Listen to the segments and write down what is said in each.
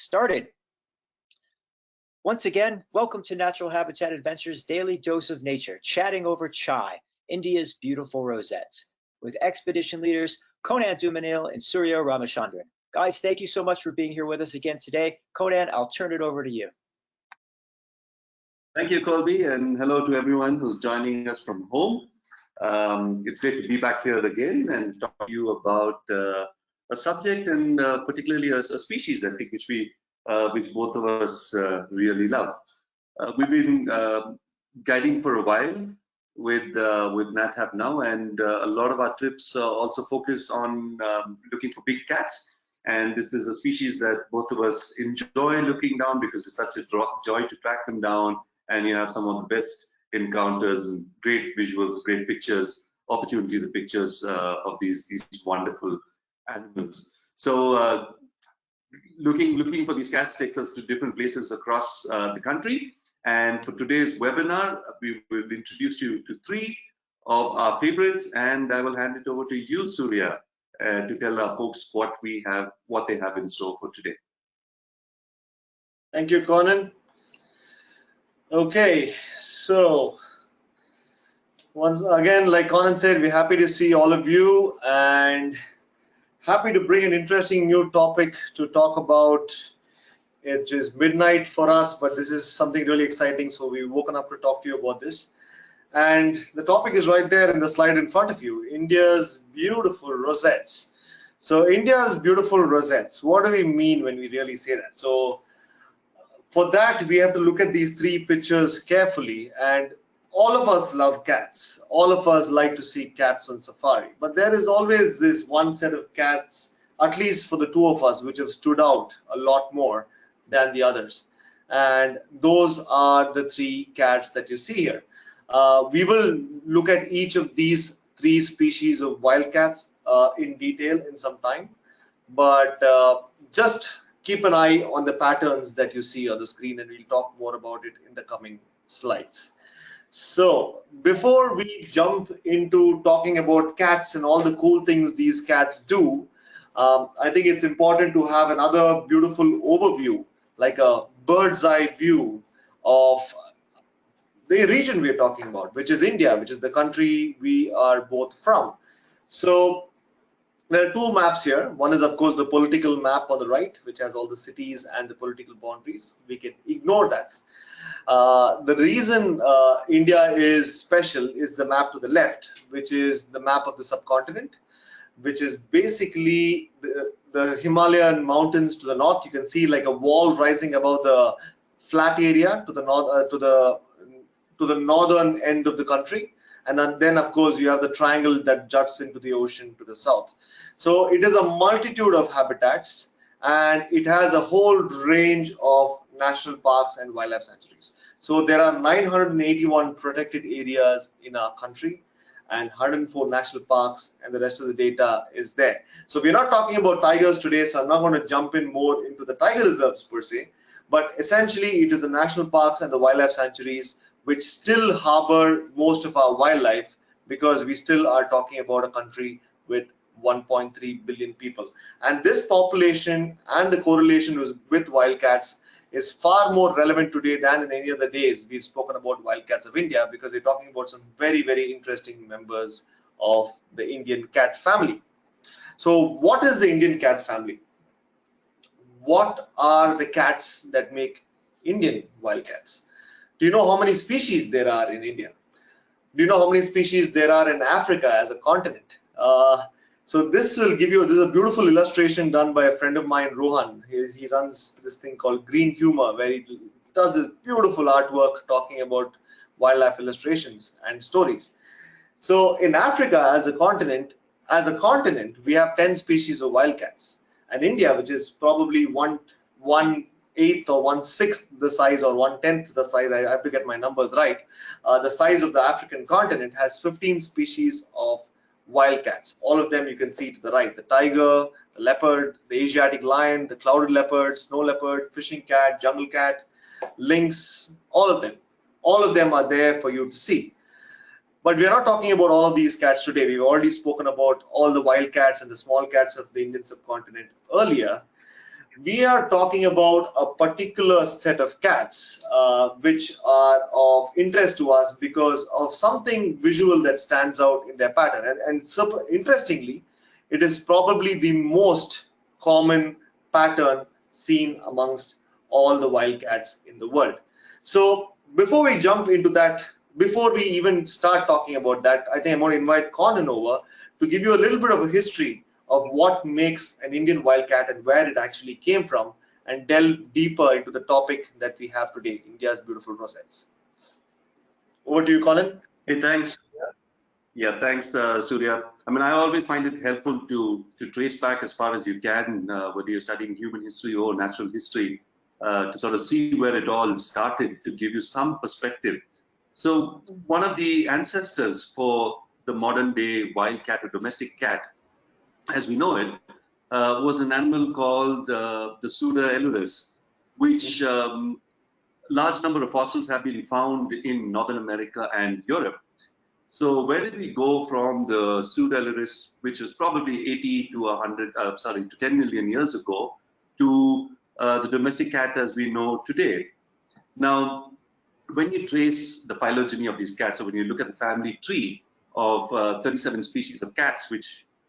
Started. Once again, welcome to Natural Habitat Adventures Daily Dose of Nature, chatting over chai, India's beautiful rosettes, with expedition leaders Conan Dumenil and Surya Ramachandran. Guys, thank you so much for being here with us again today. Conan, I'll turn it over to you. Thank you, Colby, and hello to everyone who's joining us from home. It's great to be back here again and talk to you about a subject and particularly a species, I think, which both of us really love. We've been guiding for a while with NatHab now, and a lot of our trips also focus on looking for big cats. And this is a species that both of us enjoy looking down because it's such a joy to track them down, and you have some of the best encounters and great visuals, great pictures, opportunities of pictures of these wonderful animals. So looking for these cats takes us to different places across the country. And for today's webinar, we will introduce you to three of our favorites, and I will hand it over to you, Surya, to tell our folks what they have in store for today. Thank you, Conan. Okay, so once again, like Conan said, we're happy to see all of you and happy to bring an interesting new topic to talk about. It is midnight for us, but this is something really exciting, so we've woken up to talk to you about this. And the topic is right there in the slide in front of you, India's beautiful rosettes. So India's beautiful rosettes, what do we mean when we really say that? So for that, we have to look at these three pictures carefully, and all of us love cats. All of us like to see cats on safari, but there is always this one set of cats, at least for the two of us, which have stood out a lot more than the others. And those are the three cats that you see here. We will look at each of these three species of wild cats in detail in some time, but just keep an eye on the patterns that you see on the screen, and we'll talk more about it in the coming slides. So before we jump into talking about cats and all the cool things these cats do, I think it's important to have another beautiful overview, like a bird's eye view of the region we're talking about, which is India, which is the country we are both from. So there are two maps here. One is, of course, the political map on the right, which has all the cities and the political boundaries. We can ignore that. The reason India is special is the map to the left, which is the map of the subcontinent, which is basically the Himalayan mountains to the north. You can see like a wall rising above the flat area to the north, to the northern end of the country. And then, of course, you have the triangle that juts into the ocean to the south. So it is a multitude of habitats, and it has a whole range of national parks and wildlife sanctuaries. So there are 981 protected areas in our country and 104 national parks, and the rest of the data is there. So we're not talking about tigers today, so I'm not going to jump in more into the tiger reserves per se, but essentially it is the national parks and the wildlife sanctuaries which still harbor most of our wildlife, because we still are talking about a country with 1.3 billion people. And this population and the correlation with wildcats is far more relevant today than in any other days we've spoken about wildcats of India, because we're talking about some very, very interesting members of the Indian cat family. So what is the Indian cat family? What are the cats that make Indian wildcats? Do you know how many species there are in India? Do you know how many species there are in Africa as a continent? So this will give you, this is a beautiful illustration done by a friend of mine, Rohan. He runs this thing called Green Humor, where he does this beautiful artwork talking about wildlife illustrations and stories. So in Africa as a continent, we have 10 species of wildcats. And India, which is probably 1/8 or 1/6 the size, or 1/10 the size, I have to get my numbers right, the size of the African continent, has 15 species of wildcats. All of them you can see to the right: the tiger, the leopard, the Asiatic lion, the clouded leopard, snow leopard, fishing cat, jungle cat, lynx, all of them are there for you to see. But we are not talking about all of these cats today. We've already spoken about all the wild cats and the small cats of the Indian subcontinent earlier. we are talking about a particular set of cats which are of interest to us because of something visual that stands out in their pattern. And so interestingly, it is probably the most common pattern seen amongst all the wild cats in the world. So before we jump into that, before we even start talking about that, I think I'm going to invite Conan over to give you a little bit of a history of what makes an Indian wildcat and where it actually came from, and delve deeper into the topic that we have today, India's beautiful rosettes. Over to you, Conan. Hey, thanks. Yeah, thanks, Surya. I mean, I always find it helpful to trace back as far as you can, whether you're studying human history or natural history, to sort of see where it all started, to give you some perspective. So one of the ancestors for the modern day wild cat or domestic cat, as we know it, was an animal called the Pseudo, which large number of fossils have been found in Northern America and Europe. So where did we go from the Pseudo, which is probably 80 to 100, to 10 million years ago, to the domestic cat as we know today? Now, when you trace the phylogeny of these cats, or when you look at the family tree of 37 species of cats,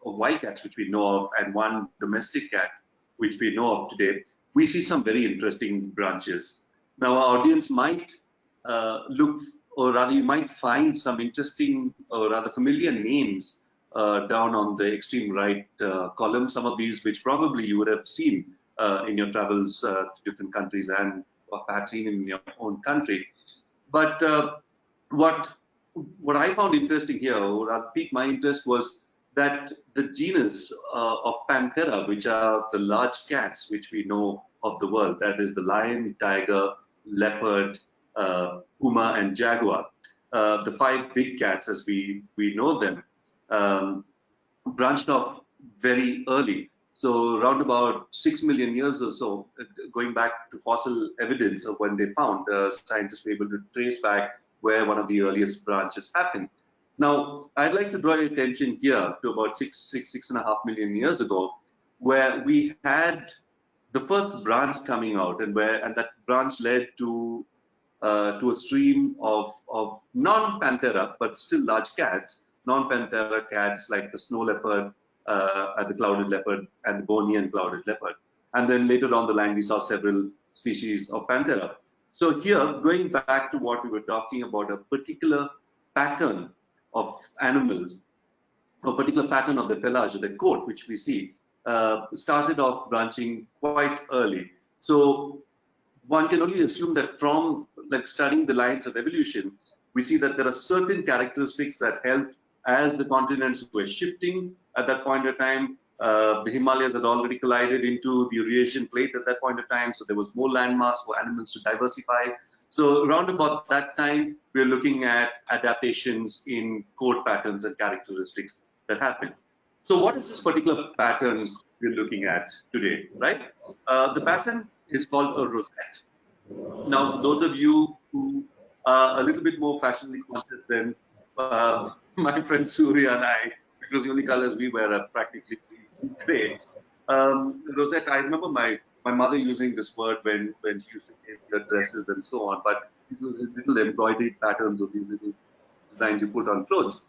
of wild cats, which we know of, and one domestic cat, which we know of today, we see some very interesting branches. Now, our audience might or rather you might find some interesting or rather familiar names down on the extreme right column, some of these which probably you would have seen in your travels to different countries and perhaps even in your own country. But what I found interesting here, or rather piqued my interest, was that the genus of Panthera, which are the large cats which we know of the world, that is the lion, tiger, leopard, puma, and jaguar, the 5 big cats as we know them, branched off very early. So around about 6 million years or so, going back to fossil evidence of when they found, scientists were able to trace back where one of the earliest branches happened. Now, I'd like to draw your attention here to about 6.5 million years ago, where we had the first branch coming out, and that branch led to a stream of non-Panthera, but still large cats, non-Panthera cats like the Snow Leopard, the Clouded Leopard, and the Bornean Clouded Leopard. And then later on the line, we saw several species of Panthera. So here, going back to what we were talking about, a particular pattern of animals, a particular pattern of the pelage, or the coat, which we see, started off branching quite early. So one can only assume that from studying the lines of evolution, we see that there are certain characteristics that helped as the continents were shifting at that point of time. The Himalayas had already collided into the Eurasian plate at that point of time, so there was more landmass for animals to diversify. So around about that time, we're looking at adaptations in coat patterns and characteristics that happen. So what is this particular pattern we're looking at today, right? The pattern is called a rosette. Now, those of you who are a little bit more fashionably conscious than my friend Surya and I, because the only colors we wear are practically gray. Rosette, I remember my mother using this word when she used to make her dresses and so on, but these were little embroidered patterns of these little designs you put on clothes.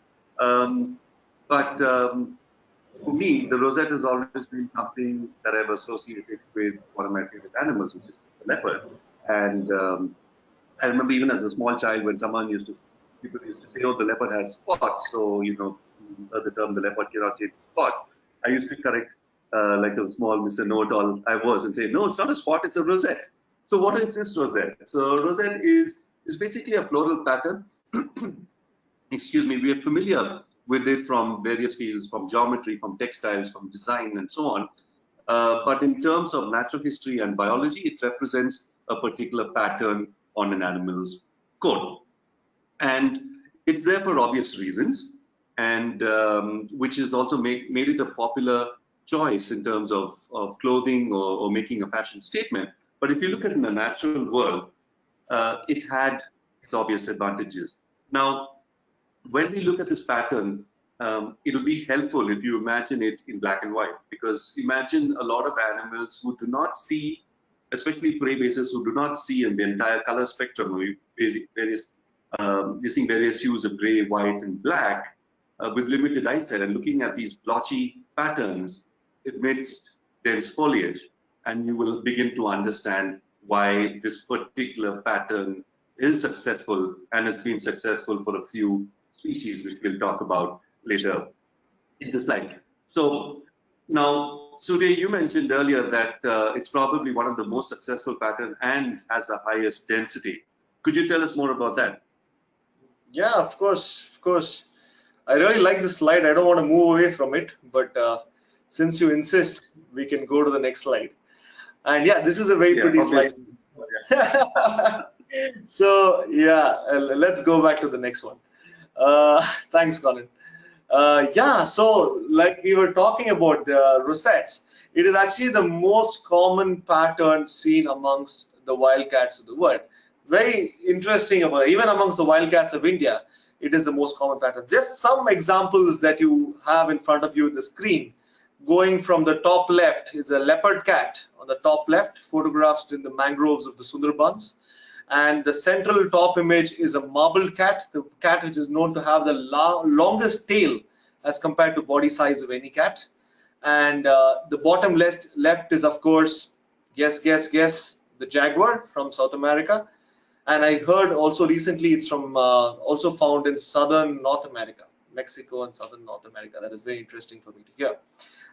For me, the rosette has always been something that I've associated with one of my favorite animals, which is the leopard. And I remember even as a small child, when people used to say, "Oh, the leopard has spots," so the term "the leopard cannot change spots." I used to correct like a small Mr. Know-it-all I was, and say, "No, it's not a spot; it's a rosette." So what is this rosette? So rosette is basically a floral pattern. Excuse me. We are familiar with it from various fields, from geometry, from textiles, from design, and so on. But in terms of natural history and biology, it represents a particular pattern on an animal's coat. And it's there for obvious reasons, and which has also made it a popular choice in terms of clothing or making a fashion statement. But if you look at it in the natural world, it's had its obvious advantages. Now, when we look at this pattern, it'll be helpful if you imagine it in black and white, because imagine a lot of animals who do not see, especially prey bases, who do not see in the entire color spectrum, various using various hues of gray, white, and black, with limited eyesight, and looking at these blotchy patterns amidst dense foliage, and you will begin to understand why this particular pattern is successful and has been successful for a few species, which we'll talk about later in the slide. So now, Surya, you mentioned earlier that it's probably one of the most successful pattern and has the highest density. Could you tell us more about that? Yeah, of course, of course. I really like this slide. I don't want to move away from it, but since you insist, we can go to the next slide. And yeah, this is a very pretty slide. So yeah, let's go back to the next one. Thanks, Colin. Yeah, so like we were talking about the rosettes, it is actually the most common pattern seen amongst the wildcats of the world. Very interesting about it. Even amongst the wildcats of India, it is the most common pattern. Just some examples that you have in front of you on the screen. Going from the top left is a leopard cat on the top left, photographed in the mangroves of the Sundarbans. And the central top image is a marbled cat, the cat which is known to have the longest tail as compared to body size of any cat. And the bottom left is, of course, guess, the jaguar from South America. And I heard also recently it's from also found in southern North America, Mexico and southern North America. That is very interesting for me to hear.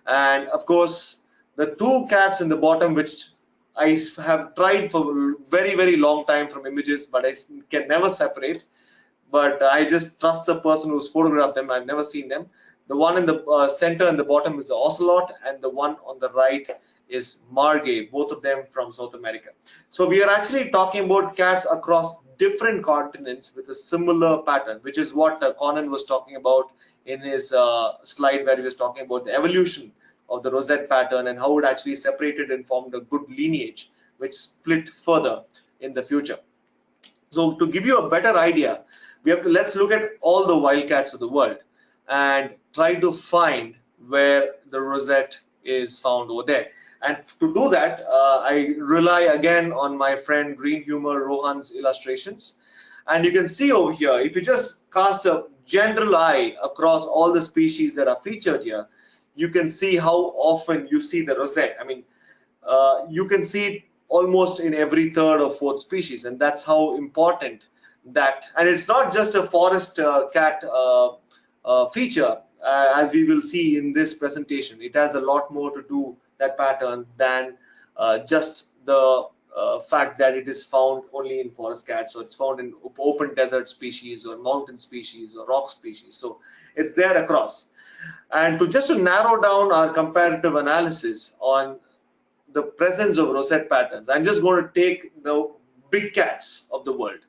And of course, the two cats in the bottom, which I have tried for a very, very long time from images, but I can never separate. But I just trust the person who's photographed them. I've never seen them. The one in the center and the bottom is the ocelot, and the one on the right is margay, both of them from South America. So we are actually talking about cats across different continents with a similar pattern, which is what Conan was talking about in his slide, where he was talking about the evolution of the rosette pattern and how it actually separated and formed a good lineage, which split further in the future. So to give you a better idea, let's look at all the wildcats of the world and try to find where the rosette is found over there. And to do that, I rely again on my friend Green Humor Rohan's illustrations. And you can see over here, if you just cast a general eye across all the species that are featured here, you can see how often you see the rosette. I mean, you can see it almost in every third or fourth species, and that's how important that. And it's not just a forest cat feature, as we will see in this presentation. It has a lot more to do, that pattern, than just the fact that it is found only in forest cats, or it's found in open desert species or mountain species or rock species. So it's there across. And just to narrow down our comparative analysis on the presence of rosette patterns, I'm just going to take the big cats of the world.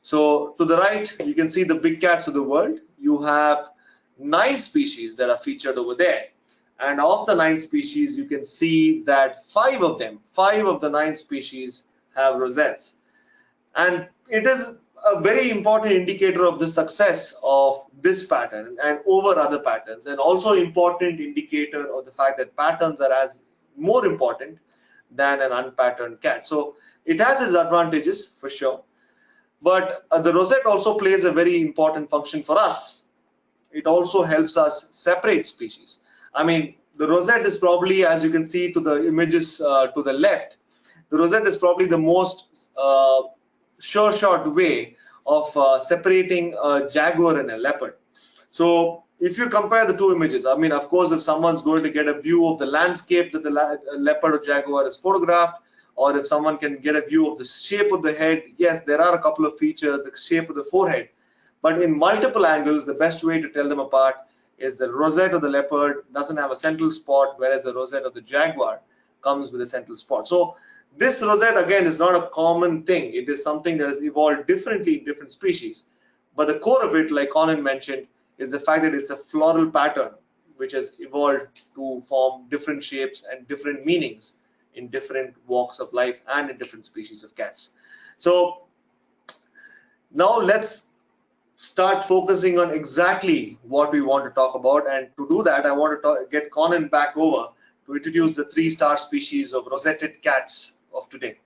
So to the right, you can see the big cats of the world. You have 9 species that are featured over there. And of the 9 species, you can see that 5 of the 9 species have rosettes. And it is a very important indicator of the success of this pattern and over other patterns, and also important indicator of the fact that patterns are as more important than an unpatterned cat. So it has its advantages for sure, but the rosette also plays a very important function for us. It also helps us separate species. I mean, the rosette is probably, as you can see to the images to the left, the rosette is probably the most sure shot way of separating a jaguar and a leopard. So if you compare the two images, I mean, of course, if someone's going to get a view of the landscape that the leopard or jaguar is photographed, or if someone can get a view of the shape of the head, yes, there are a couple of features, the shape of the forehead, but in multiple angles, the best way to tell them apart is the rosette of the leopard doesn't have a central spot, whereas the rosette of the jaguar comes with a central spot. So this rosette, again, is not a common thing. It is something that has evolved differently in different species. But the core of it, like Conan mentioned, is the fact that it's a floral pattern which has evolved to form different shapes and different meanings in different walks of life and in different species of cats. So now let's start focusing on exactly what we want to talk about. And to do that, I want to get Conan back over to introduce the 3-star species of rosetted cats of today.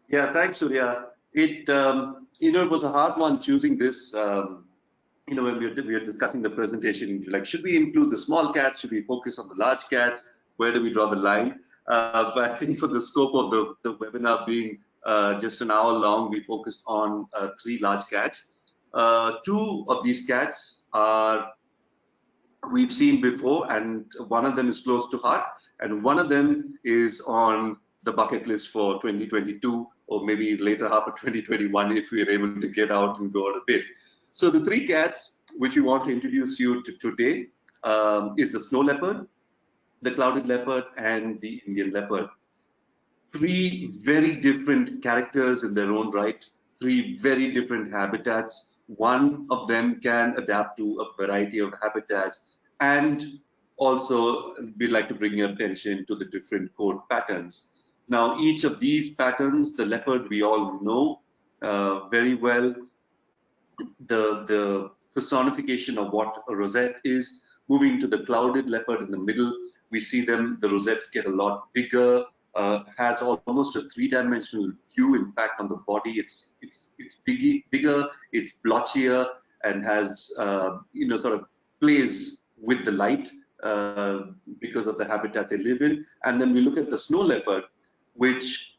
Yeah, thanks, Surya. It it was a hard one choosing this. When we were discussing the presentation, like, should we include the small cats? Should we focus on the large cats? Where do we draw the line? But I think for the scope of the webinar being just an hour long, we focused on 3 large cats. 2 of these cats are we've seen before, and one of them is close to heart, and one of them is on the bucket list for 2022, or maybe later half of 2021 if we are able to get out and go out a bit. So the 3 cats which we want to introduce you to today is the snow leopard, the clouded leopard, and the Indian leopard. 3 very different characters in their own right, 3 very different habitats. One of them can adapt to a variety of habitats, and also we'd like to bring your attention to the different coat patterns. Now, each of these patterns, the leopard we all know very well, the personification of what a rosette is. Moving to the clouded leopard in the middle, we see them, the rosettes get a lot bigger, has almost a 3-dimensional view. In fact, on the body, it's bigger, it's blotchier, and has sort of plays with the light because of the habitat they live in. And then we look at the snow leopard, which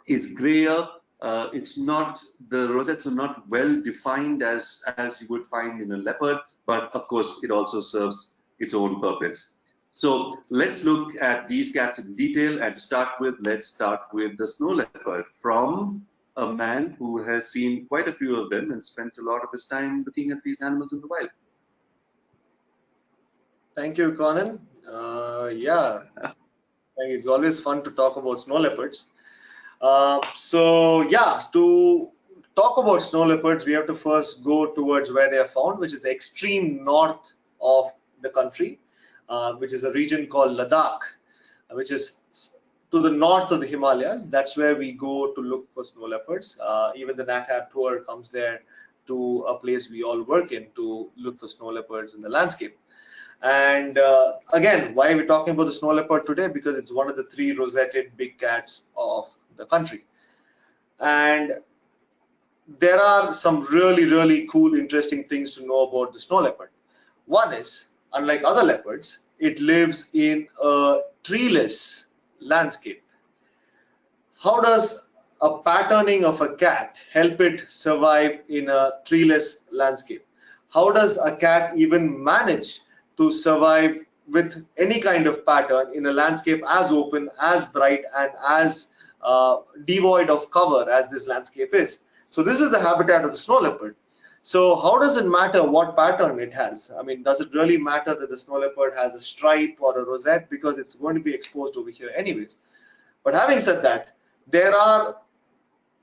is grayer. It's not, the rosettes are not well defined as you would find in a leopard, but of course it also serves its own purpose. So let's look at these cats in detail, and let's start with the snow leopard, from a man who has seen quite a few of them and spent a lot of his time looking at these animals in the wild. Thank you, Conan. Yeah, it's always fun to talk about snow leopards. So yeah, to talk about snow leopards, we have to first go towards where they are found, which is the extreme north of the country, which is a region called Ladakh, which is to the north of the Himalayas. That's where we go to look for snow leopards. Even the NACAB tour comes there to a place we all work in to look for snow leopards in the landscape. And again, why are we talking about the snow leopard today? Because it's one of the 3 rosetted big cats of the country. And there are some really, really cool, interesting things to know about the snow leopard. One is, unlike other leopards, it lives in a treeless landscape. How does a patterning of a cat help it survive in a treeless landscape? How does a cat even manage to survive with any kind of pattern in a landscape as open, as bright, and as devoid of cover as this landscape is? So this is the habitat of the snow leopard. So how does it matter what pattern it has? I mean, does it really matter that the snow leopard has a stripe or a rosette, because it's going to be exposed over here anyways? But having said that, there are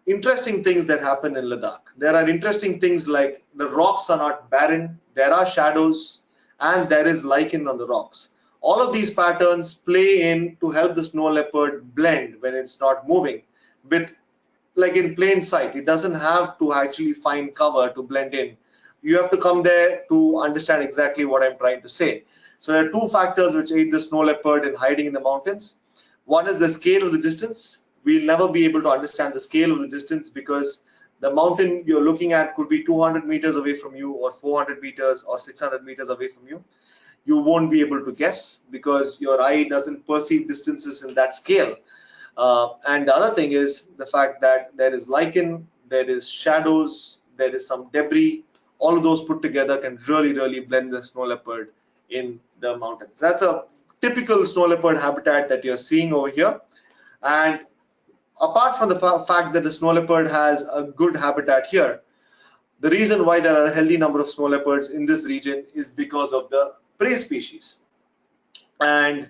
interesting things that happen in Ladakh. There are interesting things like the rocks are not barren, there are shadows, and there is lichen on the rocks. All of these patterns play in to help the snow leopard blend when it's not moving with, like, in plain sight. It doesn't have to actually find cover to blend in. You have to come there to understand exactly what I'm trying to say. So there are 2 factors which aid the snow leopard in hiding in the mountains. One is the scale of the distance. We'll never be able to understand the scale of the distance, because the mountain you're looking at could be 200 meters away from you, or 400 meters or 600 meters away from you. You won't be able to guess because your eye doesn't perceive distances in that scale. And the other thing is the fact that there is lichen, there is shadows, there is some debris. All of those put together can really, really blend the snow leopard in the mountains. That's a typical snow leopard habitat that you're seeing over here. And apart from the fact that the snow leopard has a good habitat here, the reason why there are a healthy number of snow leopards in this region is because of the prey species. And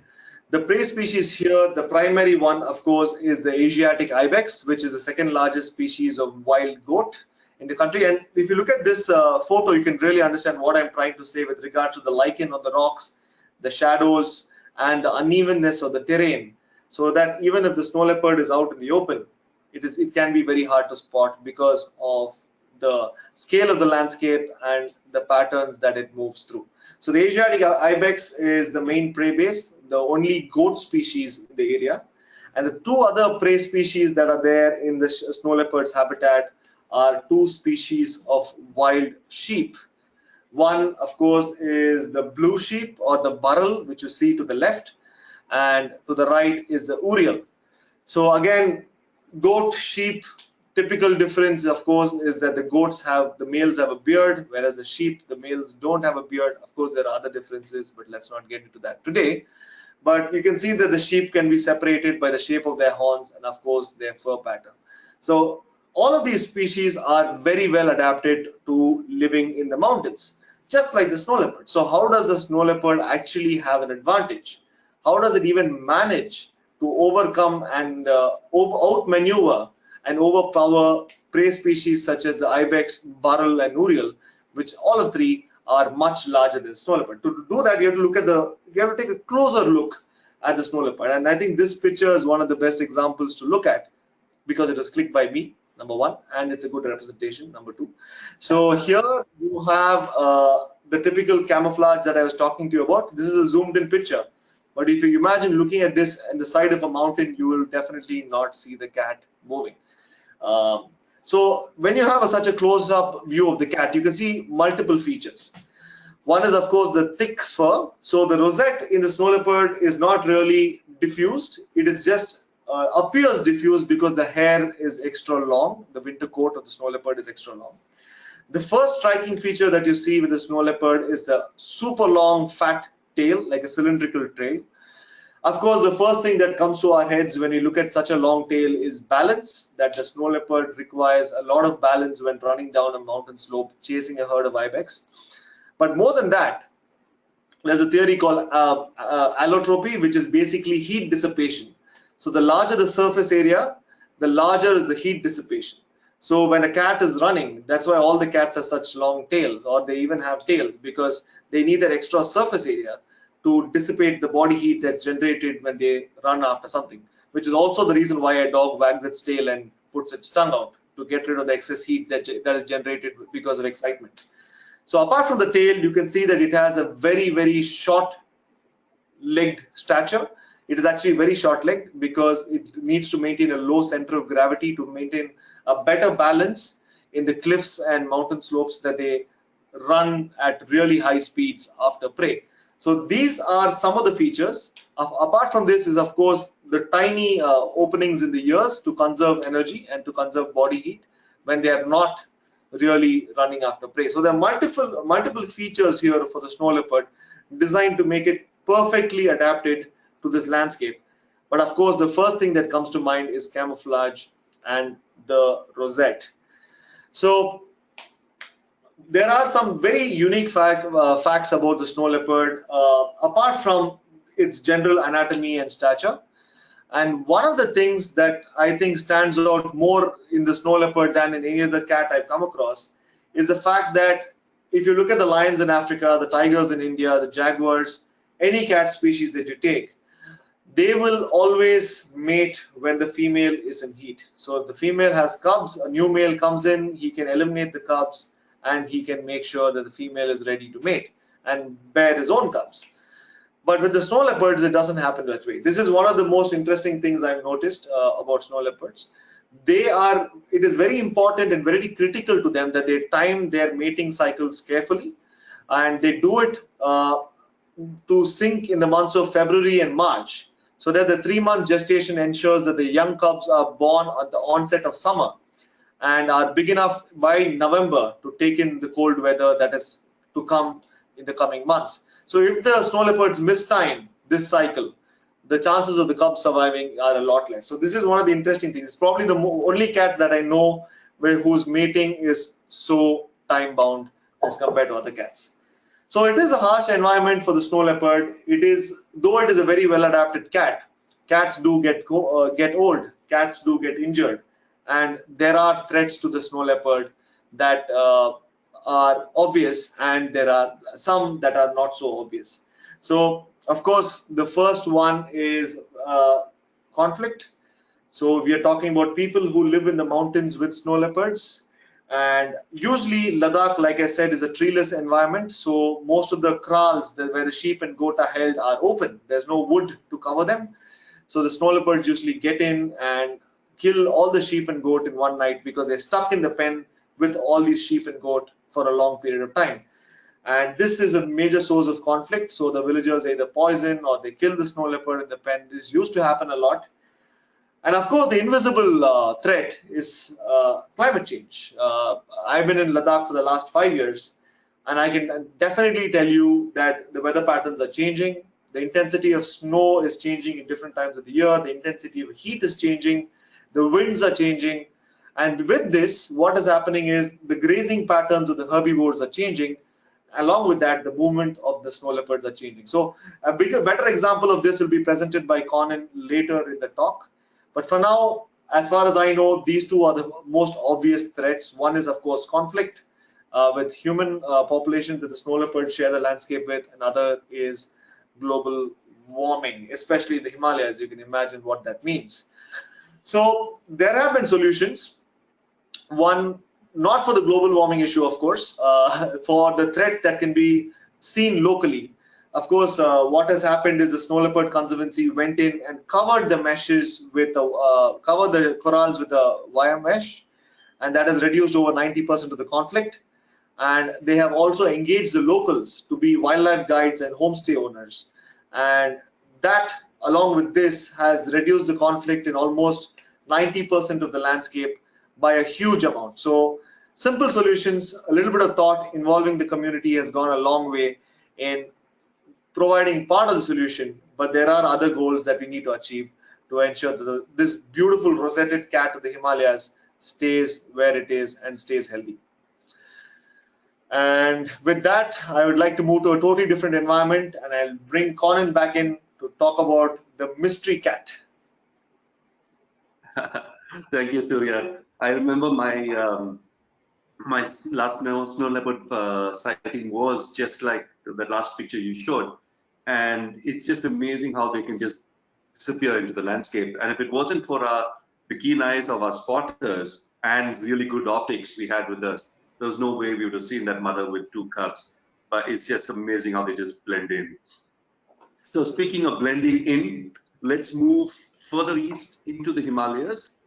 the prey species here, the primary one, of course, is the Asiatic ibex, which is the 2nd largest species of wild goat in the country. And if you look at this photo, you can really understand what I'm trying to say with regard to the lichen on the rocks, the shadows, and the unevenness of the terrain. So that even if the snow leopard is out in the open, it can be very hard to spot because of the scale of the landscape and the patterns that it moves through. So the Asiatic ibex is the main prey base, the only goat species in the area. And the two other prey species that are there in the snow leopard's habitat are two species of wild sheep. One, of course, is the blue sheep or the burrell, which you see to the left, and to the right is the urial. So again, goat, sheep, typical difference, of course, is that the males have a beard, whereas the sheep, the males don't have a beard. Of course, there are other differences, but let's not get into that today. But you can see that the sheep can be separated by the shape of their horns and, of course, their fur pattern. So all of these species are very well adapted to living in the mountains, just like the snow leopard. So how does the snow leopard actually have an advantage? How does it even manage to overcome and outmaneuver and overpower prey species such as the ibex, burrell, and urial, which all of three are much larger than snow leopard? To do that, you have to take a closer look at the snow leopard. And I think this picture is one of the best examples to look at because it was clicked by me, number one, and it's a good representation, number two. So here you have the typical camouflage that I was talking to you about. This is a zoomed in picture. But if you imagine looking at this on the side of a mountain, you will definitely not see the cat moving. So when you have such a close-up view of the cat, you can see multiple features. One is, of course, the thick fur. So the rosette in the snow leopard is not really diffused. It is just appears diffused because the hair is extra long. The winter coat of the snow leopard is extra long. The first striking feature that you see with the snow leopard is the super long fat tail, like a cylindrical tail. Of course, the first thing that comes to our heads when you look at such a long tail is balance, that the snow leopard requires a lot of balance when running down a mountain slope, chasing a herd of ibex. But more than that, there's a theory called allotropy, which is basically heat dissipation. So the larger the surface area, the larger is the heat dissipation. So when a cat is running, that's why all the cats have such long tails, or they even have tails, because they need that extra surface area to dissipate the body heat that's generated when they run after something, which is also the reason why a dog wags its tail and puts its tongue out to get rid of the excess heat that is generated because of excitement. So apart from the tail, you can see that it has a very, very short-legged stature. It is actually very short-legged because it needs to maintain a low center of gravity to maintain a better balance in the cliffs and mountain slopes that they run at really high speeds after prey. So these are some of the features. Apart from this is, of course, the tiny openings in the ears to conserve energy and to conserve body heat when they are not really running after prey. So there are multiple features here for the snow leopard designed to make it perfectly adapted to this landscape. But of course, the first thing that comes to mind is camouflage and the rosette. So there are some very unique facts about the snow leopard, apart from its general anatomy and stature. And one of the things that I think stands out more in the snow leopard than in any other cat I've come across is the fact that if you look at the lions in Africa, the tigers in India, the jaguars, any cat species that you take, they will always mate when the female is in heat. So if the female has cubs, a new male comes in, he can eliminate the cubs, and he can make sure that the female is ready to mate and bear his own cubs. But with the snow leopards, it doesn't happen that way. This is one of the most interesting things I've noticed about snow leopards. It is very important and very critical to them that they time their mating cycles carefully, and they do it to sync in the months of February and March, so that the 3-month gestation ensures that the young cubs are born at the onset of summer and are big enough by November to take in the cold weather that is to come in the coming months. So if the snow leopards mistime this cycle, the chances of the cubs surviving are a lot less. So this is one of the interesting things. It's probably the only cat that I know whose mating is so time bound as compared to other cats. So it is a harsh environment for the snow leopard. Though it is a very well adapted cat, cats do get old, cats do get injured, and there are threats to the snow leopard that are obvious, and there are some that are not so obvious. So of course, the first one is conflict. So we are talking about people who live in the mountains with snow leopards, And usually Ladakh, like I said, is a treeless environment, so most of the kraals where the sheep and goat are held are open. There's no wood to cover them, so the snow leopards usually get in and kill all the sheep and goat in one night because they're stuck in the pen with all these sheep and goat for a long period of time. And this is a major source of conflict, so the villagers either poison or they kill the snow leopard in the pen. This used to happen a lot. And of course, the invisible threat is climate change. I've been in Ladakh for the last 5 years, and I can definitely tell you that the weather patterns are changing. The intensity of snow is changing in different times of the year. The intensity of heat is changing. The winds are changing. And with this, what is happening is the grazing patterns of the herbivores are changing. Along with that, the movement of the snow leopards are changing. So a better example of this will be presented by Conan later in the talk. But for now, as far as I know, these two are the most obvious threats. One is, of course, conflict with human populations that the snow leopards share the landscape with. Another is global warming, especially in the Himalayas. You can imagine what that means. So there have been solutions. One, not for the global warming issue, of course, for the threat that can be seen locally. Of course, what has happened is the Snow Leopard Conservancy went in and covered the meshes with covered the corrals with a wire mesh, and that has reduced over 90% of the conflict. And they have also engaged the locals to be wildlife guides and homestay owners, and that, along with this, has reduced the conflict in almost 90% of the landscape by a huge amount. So simple solutions, a little bit of thought involving the community has gone a long way in providing part of the solution, but there are other goals that we need to achieve to ensure that this beautiful rosetted cat of the Himalayas stays where it is and stays healthy. And with that, I would like to move to a totally different environment, and I'll bring Conan back in to talk about the mystery cat. Thank you, Surya. I remember my my last snow leopard sighting was just like the last picture you showed, and it's just amazing how they can just disappear into the landscape. And if it wasn't for the keen eyes of our spotters and really good optics we had with us, there was no way we would have seen that mother with two cubs. But it's just amazing how they just blend in. So speaking of blending in, let's move further east into the Himalayas,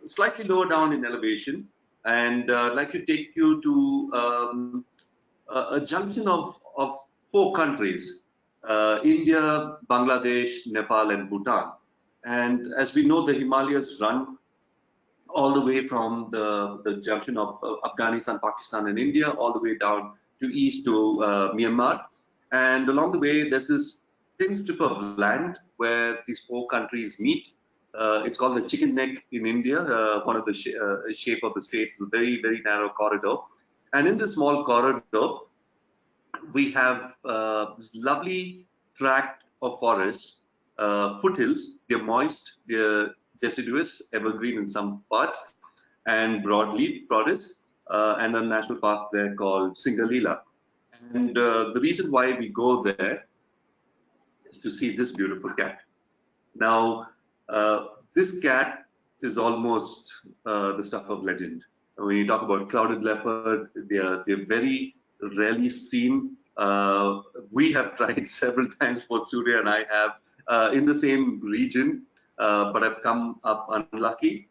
slightly lower down in elevation. And I'd like to take you to a junction of four countries, India, Bangladesh, Nepal, and Bhutan. And as we know, the Himalayas run all the way from the junction of Afghanistan, Pakistan, and India, all the way down to east to Myanmar. And along the way, there's this thin strip of land where these four countries meet. It's called the chicken neck in India, one of the shape of the states, a very, very narrow corridor. And in this small corridor, we have this lovely tract of forest, foothills. They're moist, they're deciduous, evergreen in some parts, and broadleaf forests, and a national park there called Singalila. And the reason why we go there is to see this beautiful cat. Now, this cat is almost the stuff of legend. When you talk about clouded leopard, they're very rarely seen. We have tried several times, both Surya and I have, in the same region, but I've come up unlucky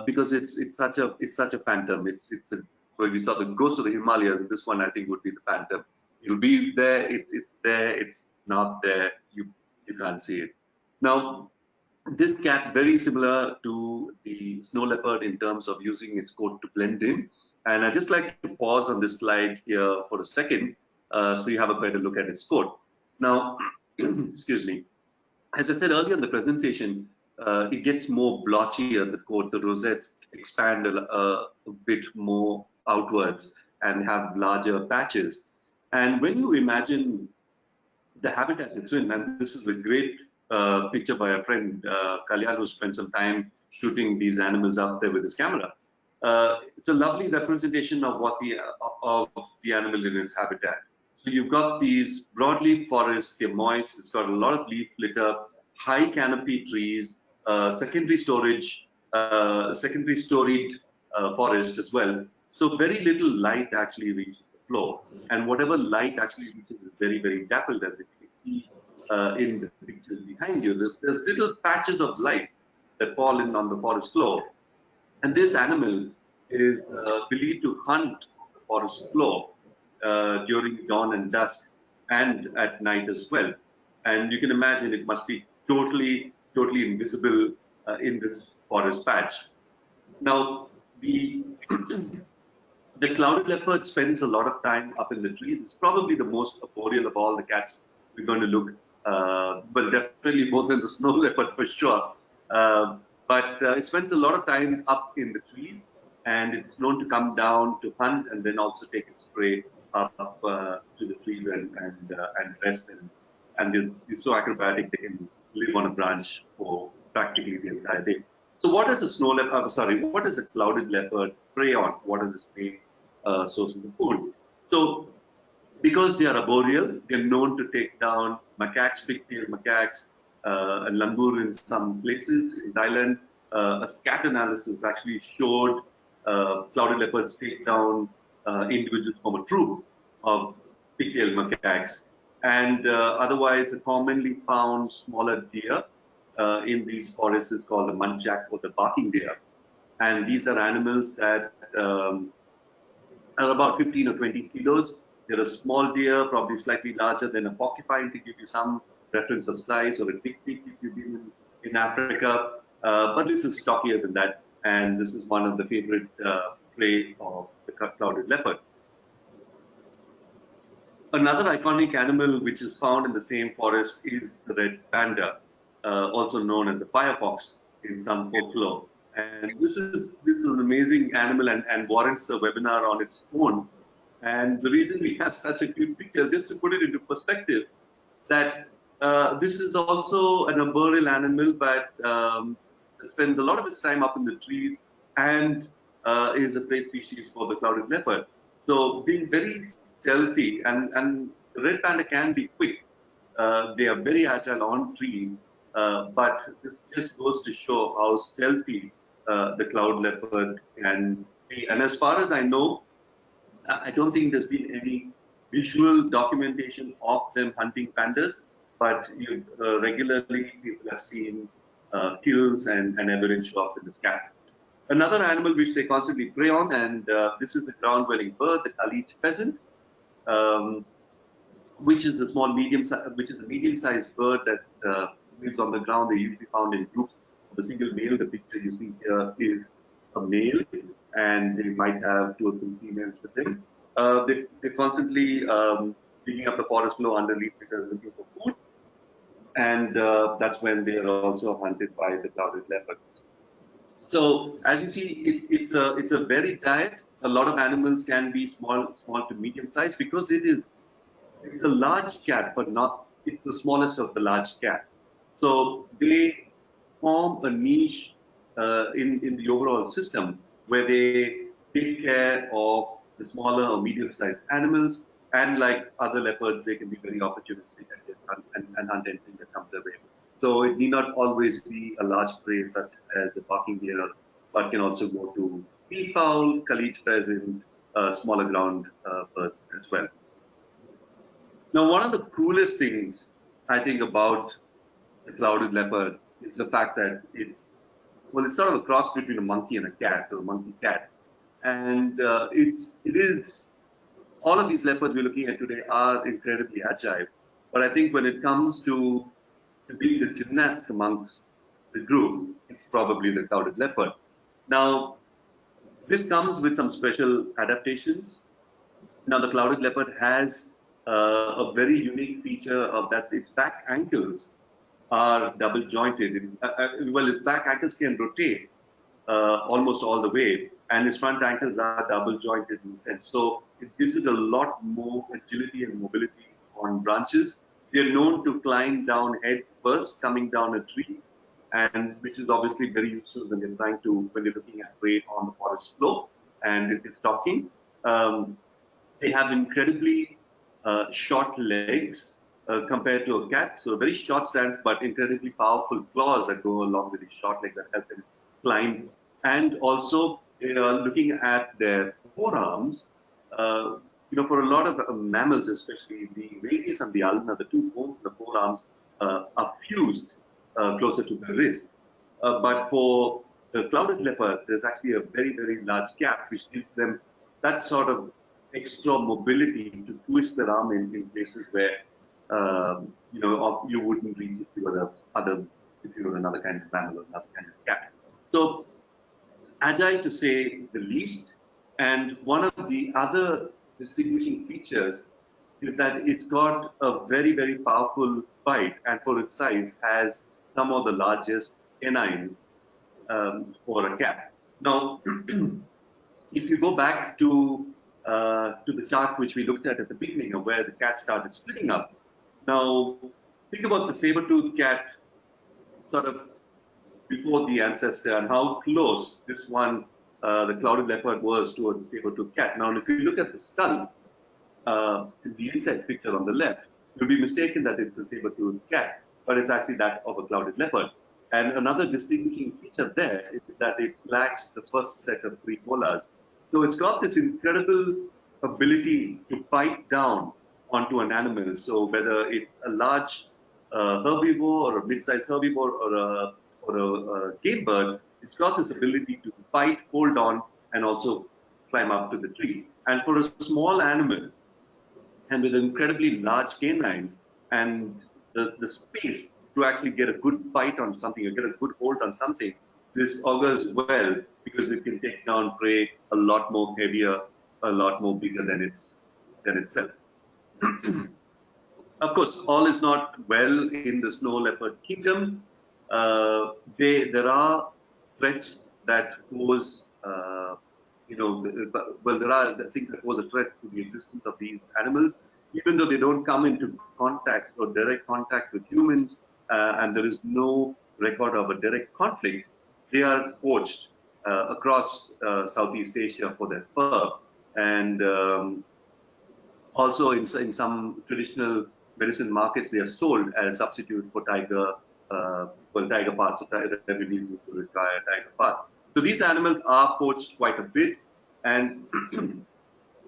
because it's such a phantom. When we saw the ghost of the Himalayas, this one I think would be the phantom. It'll be there, it's there, it's not there. You can't see it. Now, this cat very similar to the snow leopard in terms of using its coat to blend in. And I just like to pause on this slide here for a second, so you have a better look at its coat. Now, excuse me. As I said earlier in the presentation, it gets more blotchier, the coat. The rosettes expand a bit more outwards and have larger patches. And when you imagine the habitat it's in, and this is a great picture by a friend, Kalyan, who spent some time shooting these animals out there with his camera. It's a lovely representation of what the animal in its habitat. So you've got these broadleaf forests, they're moist, it's got a lot of leaf litter, high canopy trees, secondary storied forest as well. So very little light actually reaches the floor, and whatever light actually reaches is very, very dappled, as you can see in the pictures behind you. There's little patches of light that fall in on the forest floor, and this animal is believed to hunt the forest floor during dawn and dusk, and at night as well. And you can imagine it must be totally, totally invisible in this forest patch. Now, the the clouded leopard spends a lot of time up in the trees. It's probably the most arboreal of all the cats we're going to look, but definitely more than the snow leopard for sure. But it spends a lot of time up in the trees, and it's known to come down to hunt and then also take its prey up to the trees and rest. And they're so acrobatic they can live on a branch for practically the entire day. So what does a snow leopard, what does a clouded leopard prey on? What are its main sources of food? So because they are arboreal, they're known to take down macaques, big-tailed macaques, and langur in some places in Thailand. A scat analysis actually showed clouded leopards take down individuals from a troop of big-tailed macaques. And otherwise, a commonly found smaller deer in these forests is called the muntjac or the barking deer. And these are animals that are about 15 or 20 kilos. They're a small deer, probably slightly larger than a porcupine, to give you some reference of size, or a big pig if you've been in Africa, but little stockier than that. And this is one of the favorite prey of the clouded leopard. Another iconic animal which is found in the same forest is the red panda, also known as the firefox in some folklore. And this is an amazing animal and warrants a webinar on its own. And the reason we have such a cute picture, just to put it into perspective, that this is also an arboreal animal, but spends a lot of its time up in the trees and is a prey species for the clouded leopard. So being very stealthy, and the red panda can be quick. They are very agile on trees, but this just goes to show how stealthy the cloud leopard can be. And as far as I know, I don't think there's been any visual documentation of them hunting pandas, but regularly people have seen kills and evidence show up in the sky. Another animal which they constantly prey on, and this is a ground-dwelling bird, the camouflage pheasant, which is a medium-sized bird that lives on the ground. They're usually found in groups of a single male. The picture you see here is a male, and they might have 2 or 3 females with them. They're constantly digging up the forest floor underneath because looking for food, and that's when they are also hunted by the clouded leopard. So as you see, it's a varied diet. A lot of animals can be small to medium size because it's a large cat, but it's the smallest of the large cats. So they form a niche in the overall system where they take care of the smaller or medium sized animals, and like other leopards, they can be very opportunistic and hunt anything that comes their way. So it need not always be a large prey such as a barking deer, but can also go to peafowl, caliche pheasant, smaller ground birds as well. Now, one of the coolest things I think about the clouded leopard is the fact that it's sort of a cross between a monkey and a cat, or a monkey cat, and it is all of these leopards we're looking at today are incredibly agile, but I think when it comes to being the gymnast amongst the group, it's probably the clouded leopard. Now, this comes with some special adaptations. Now, the clouded leopard has a very unique feature of that its back ankles are double jointed. Well, its back ankles can rotate almost all the way, and its front ankles are double jointed in a sense. So it gives it a lot more agility and mobility on branches. They're known to climb down head first, coming down a tree, and which is obviously very useful when they're looking at prey on the forest floor and if it's stalking. They have incredibly short legs compared to a cat, so very short stance, but incredibly powerful claws that go along with these short legs that help them climb. And also, looking at their forearms, for a lot of mammals, especially the radius and the ulna, the two bones in the forearms are fused closer to the wrist. But for the clouded leopard, there's actually a very, very large gap, which gives them that sort of extra mobility to twist their arm in places where you wouldn't reach if you were another kind of mammal or another kind of cat. So agile to say the least. And one of the other distinguishing features is that it's got a very, very powerful bite, and for its size has some of the largest canines for a cat. Now, if you go back to the chart which we looked at the beginning of where the cat started splitting up, now think about the saber-toothed cat sort of before the ancestor and how close this one, the clouded leopard, was towards the saber-toothed cat. Now, if you look at the skull, in the inside picture on the left, you'll be mistaken that it's a saber-toothed cat, but it's actually that of a clouded leopard. And another distinguishing feature there is that it lacks the first set of premolars. So it's got this incredible ability to bite down onto an animal. So whether it's a large herbivore or a mid-sized herbivore or a game bird, it's got this ability to bite, hold on, and also climb up to the tree. And for a small animal, and with incredibly large canines and the space to actually get a good bite on something or get a good hold on something, this augurs well because it can take down prey a lot more heavier, a lot more bigger than itself. Of course, all is not well in the snow leopard kingdom. There are threats that pose, there are things that pose a threat to the existence of these animals, even though they don't come into contact or direct contact with humans, and there is no record of a direct conflict. They are poached across Southeast Asia for their fur, and also in some traditional medicine markets, they are sold as substitute for tiger parts of tiger release to require tiger part. So these animals are poached quite a bit, and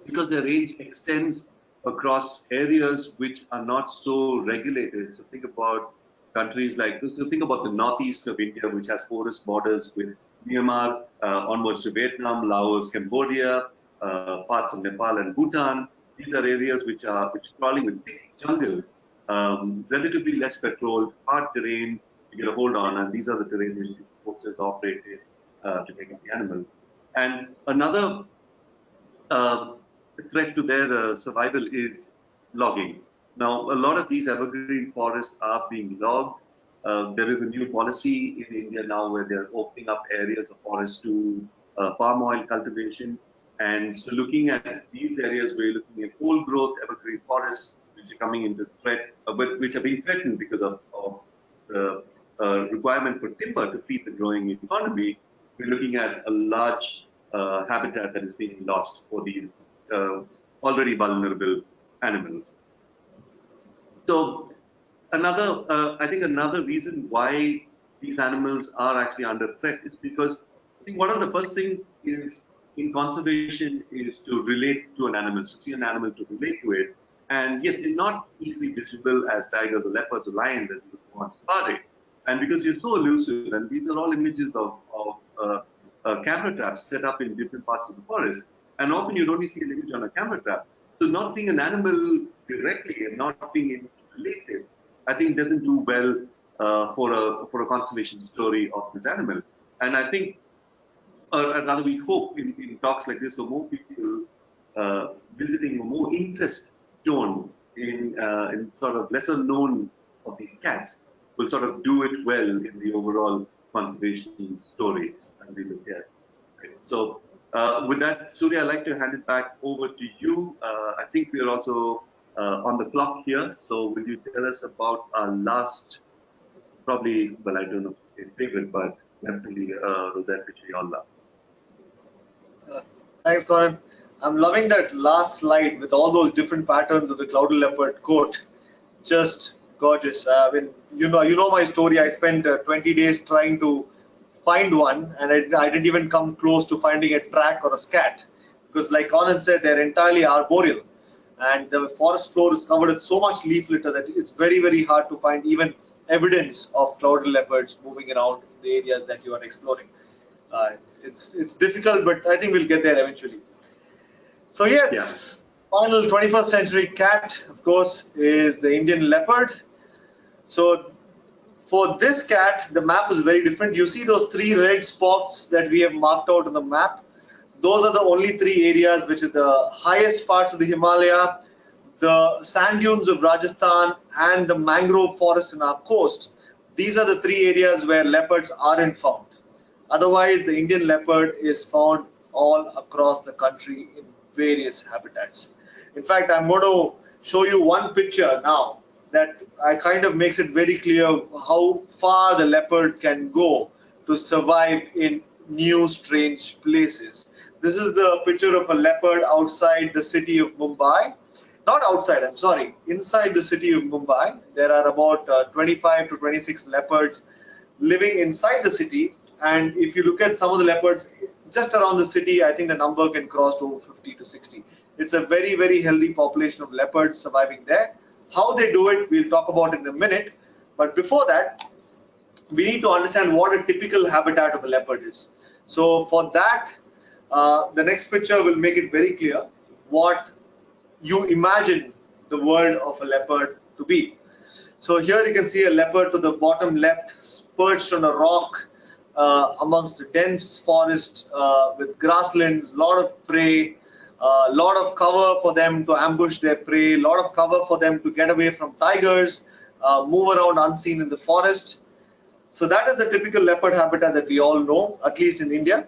because their range extends across areas which are not so regulated. So think about countries like this. So think about the northeast of India, which has forest borders with Myanmar, onwards to Vietnam, Laos, Cambodia, parts of Nepal and Bhutan. These are areas which are crawling with thick jungle, relatively less patrolled, hard terrain to get a hold on, and these are the terrain which the forces operated to take out the animals. And another threat to their survival is logging. Now, a lot of these evergreen forests are being logged. There is a new policy in India now where they're opening up areas of forest to palm oil cultivation. And so looking at these areas, we're looking at old growth evergreen forests, which are coming into threat, which are being threatened because of the requirement for timber to feed the growing economy. We're looking at a large habitat that is being lost for these already vulnerable animals. So I think another reason why these animals are actually under threat is because I think one of the first things is in conservation is to relate to an animal, to see an animal, to relate to it. And yes, they're not easily visible as tigers or leopards or lions as you would on safari. And because you're so elusive, and these are all images of camera traps set up in different parts of the forest, and often you'd only see an image on a camera trap. So not seeing an animal directly and not being able to relate it, I think doesn't do well for a conservation story of this animal. And I think, or rather we hope in talks like this, for more people visiting, or more interest shown in sort of lesser known of these cats will sort of do it well in the overall conservation story that we look at. Okay. So with that, Surya, I'd like to hand it back over to you. I think we are also on the clock here. So will you tell us about our last, probably, well, I don't know if it's favorite, but definitely rosette, which we all love. Thanks, Conan. I'm loving that last slide with all those different patterns of the clouded leopard coat. Just gorgeous. I mean, you know my story. I spent 20 days trying to find one, and I didn't even come close to finding a track or a scat, because like Conan said, they're entirely arboreal, and the forest floor is covered with so much leaf litter that it's very, very hard to find even evidence of clouded leopards moving around in the areas that you are exploring. It's difficult, but I think we'll get there eventually. So yes, final 21st century cat, of course, is the Indian leopard. So for this cat, the map is very different. You see those 3 red spots that we have marked out on the map? Those are the only 3 areas, which is the highest parts of the Himalaya, the sand dunes of Rajasthan, and the mangrove forests in our coast. These are the 3 areas where leopards aren't found. Otherwise, the Indian leopard is found all across the country in various habitats. In fact, I'm going to show you one picture now that I kind of makes it very clear how far the leopard can go to survive in new, strange places. This is the picture of a leopard outside the city of Mumbai. Not outside, I'm sorry, inside the city of Mumbai. There are about 25 to 26 leopards living inside the city. And if you look at some of the leopards just around the city, I think the number can cross to 50 to 60. It's a very, very healthy population of leopards surviving there. How they do it, we'll talk about in a minute. But before that, we need to understand what a typical habitat of a leopard is. So for that, the next picture will make it very clear what you imagine the world of a leopard to be. So here you can see a leopard to the bottom left, perched on a rock amongst the dense forest with grasslands, lot of prey, lot of cover for them to ambush their prey, lot of cover for them to get away from tigers, move around unseen in the forest. So that is the typical leopard habitat that we all know, at least in India.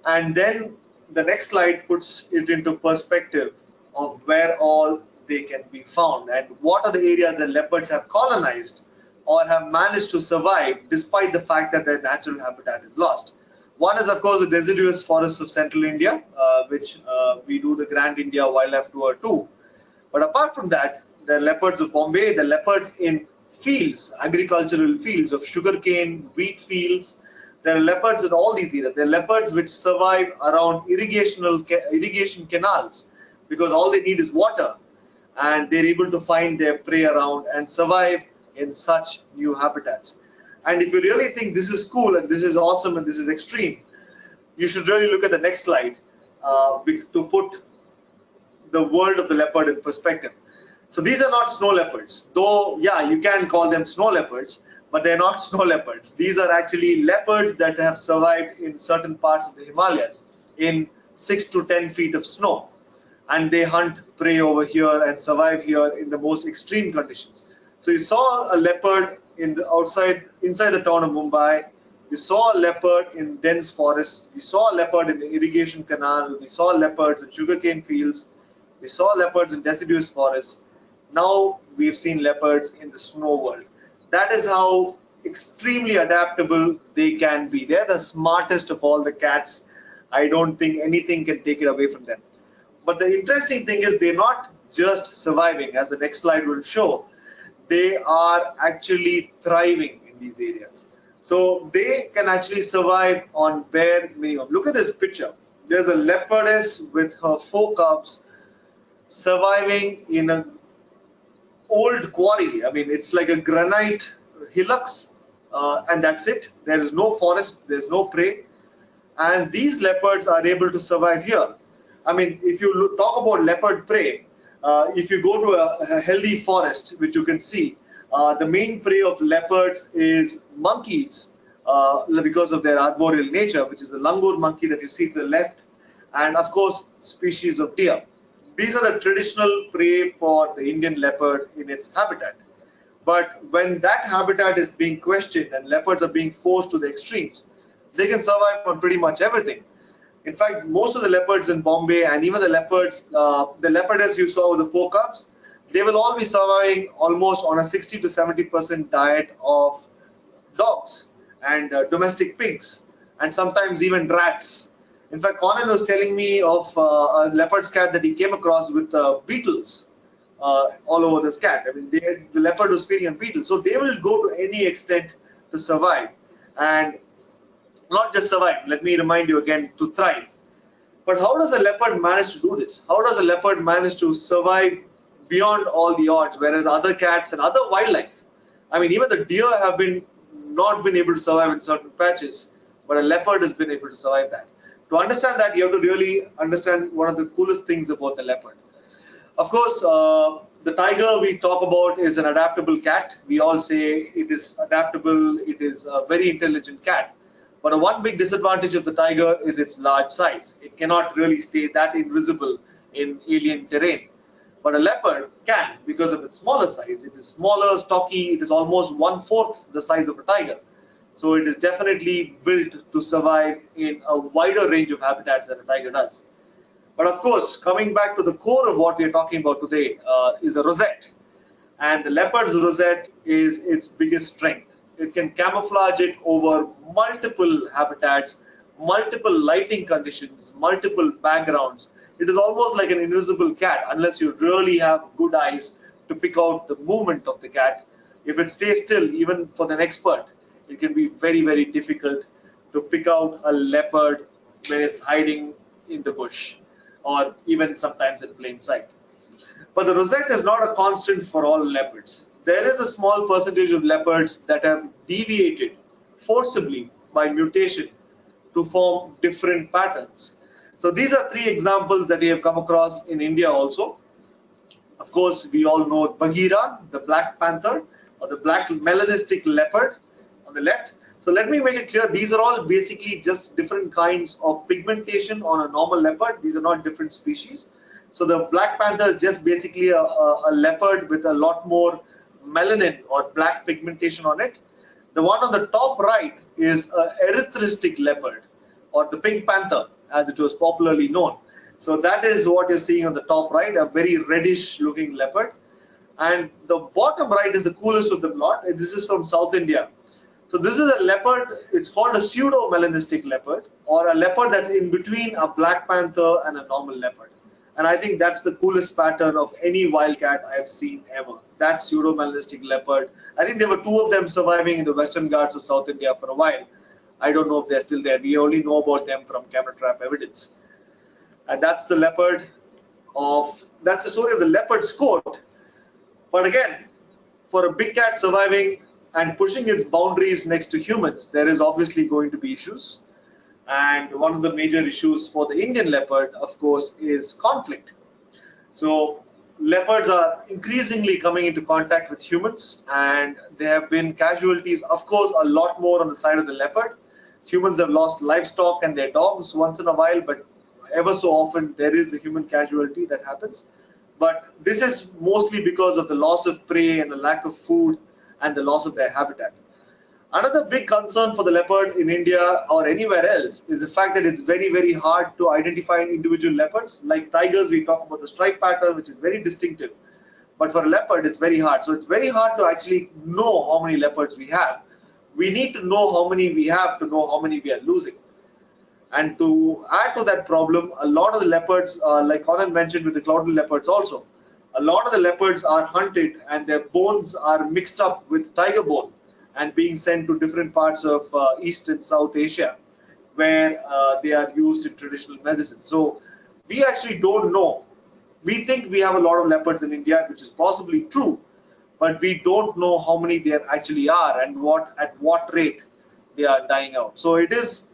And then the next slide puts it into perspective of where all they can be found and what are the areas that leopards have colonized or have managed to survive despite the fact that their natural habitat is lost. One is, of course, the deciduous forests of central India, which we do the Grand India Wildlife Tour to. But apart from that, the leopards of Bombay, the leopards in fields, agricultural fields of sugarcane, wheat fields. There are leopards in all these areas. There are leopards which survive around irrigation canals because all they need is water, and they're able to find their prey around and survive in such new habitats. And if you really think this is cool and this is awesome and this is extreme, you should really look at the next slide to put the world of the leopard in perspective. So these are not snow leopards, though, yeah, you can call them snow leopards, but they're not snow leopards. These are actually leopards that have survived in certain parts of the Himalayas in 6 to 10 feet of snow. And they hunt prey over here and survive here in the most extreme conditions. So you saw a leopard inside the town of Mumbai. You saw a leopard in dense forests. We saw a leopard in the irrigation canal. We saw leopards in sugarcane fields. We saw leopards in deciduous forests. Now we've seen leopards in the snow world. That is how extremely adaptable they can be. They're the smartest of all the cats. I don't think anything can take it away from them. But the interesting thing is they're not just surviving, as the next slide will show. They are actually thriving in these areas. So they can actually survive on bare minimum. Look at this picture. There's a leopardess with her 4 cubs surviving in an old quarry. I mean, it's like a granite hillocks, and that's it. There is no forest, there's no prey, and these leopards are able to survive here. I mean, if you talk about leopard prey, if you go to a healthy forest, which you can see, the main prey of leopards is monkeys because of their arboreal nature, which is the langur monkey that you see to the left, and of course, species of deer. These are the traditional prey for the Indian leopard in its habitat. But when that habitat is being questioned and leopards are being forced to the extremes, they can survive on pretty much everything. In fact, most of the leopards in Bombay and even the leopards, the leopardess you saw with the 4 cubs, they will all be surviving almost on a 60 to 70% diet of dogs and domestic pigs and sometimes even rats. In fact, Conan was telling me of a leopard cat that he came across with beetles all over this cat. I mean, the leopard was feeding on beetles. So they will go to any extent to survive. And not just survive, let me remind you again, to thrive. But how does a leopard manage to do this? How does a leopard manage to survive beyond all the odds, whereas other cats and other wildlife, I mean, even the deer have not been able to survive in certain patches, but a leopard has been able to survive that. To understand that, you have to really understand one of the coolest things about the leopard. Of course, the tiger we talk about is an adaptable cat. We all say it is adaptable, it is a very intelligent cat. But one big disadvantage of the tiger is its large size. It cannot really stay that invisible in alien terrain. But a leopard can, because of its smaller size. It is smaller, stocky, it is almost 1/4 the size of a tiger. So it is definitely built to survive in a wider range of habitats than a tiger does. But of course, coming back to the core of what we are talking about today is a rosette. And the leopard's rosette is its biggest strength. It can camouflage it over multiple habitats, multiple lighting conditions, multiple backgrounds. It is almost like an invisible cat unless you really have good eyes to pick out the movement of the cat. If it stays still, even for an expert, it can be very, very difficult to pick out a leopard when it's hiding in the bush or even sometimes in plain sight. But the rosette is not a constant for all leopards. There is a small percentage of leopards that have deviated forcibly by mutation to form different patterns. So these are 3 examples that we have come across in India also. Of course, we all know Bagheera, the black panther, or the black melanistic leopard on the left. So let me make it clear, these are all basically just different kinds of pigmentation on a normal leopard. These are not different species. So the black panther is just basically a leopard with a lot more melanin or black pigmentation on it. The one on the top right is an erythristic leopard, or the pink panther as it was popularly known. So that is what you're seeing on the top right, a very reddish looking leopard. And the bottom right is the coolest of the lot. This is from South India. So this is a leopard, it's called a pseudo-melanistic leopard, or a leopard that's in between a black panther and a normal leopard. And I think that's the coolest pattern of any wildcat I've seen ever. That pseudo-melanistic leopard. I think there were 2 of them surviving in the Western Ghats of South India for a while. I don't know if they're still there. We only know about them from camera trap evidence. And that's the leopard that's the story of the leopard's coat. But again, for a big cat surviving and pushing its boundaries next to humans, there is obviously going to be issues. And one of the major issues for the Indian leopard, of course, is conflict. So leopards are increasingly coming into contact with humans, and there have been casualties, of course, a lot more on the side of the leopard. Humans have lost livestock and their dogs once in a while, but ever so often there is a human casualty that happens. But this is mostly because of the loss of prey and the lack of food and the loss of their habitat. Another big concern for the leopard in India or anywhere else is the fact that it's very, very hard to identify individual leopards. Like tigers, we talk about the stripe pattern, which is very distinctive. But for a leopard, it's very hard. So it's very hard to actually know how many leopards we have. We need to know how many we have to know how many we are losing. And to add to that problem, a lot of the leopards, like Conan mentioned with the clouded leopards also, a lot of the leopards are hunted and their bones are mixed up with tiger bone and being sent to different parts of East and South Asia, where they are used in traditional medicine. So we actually don't know. We think we have a lot of leopards in India, which is possibly true, but we don't know how many there actually are and at what rate they are dying out. So it is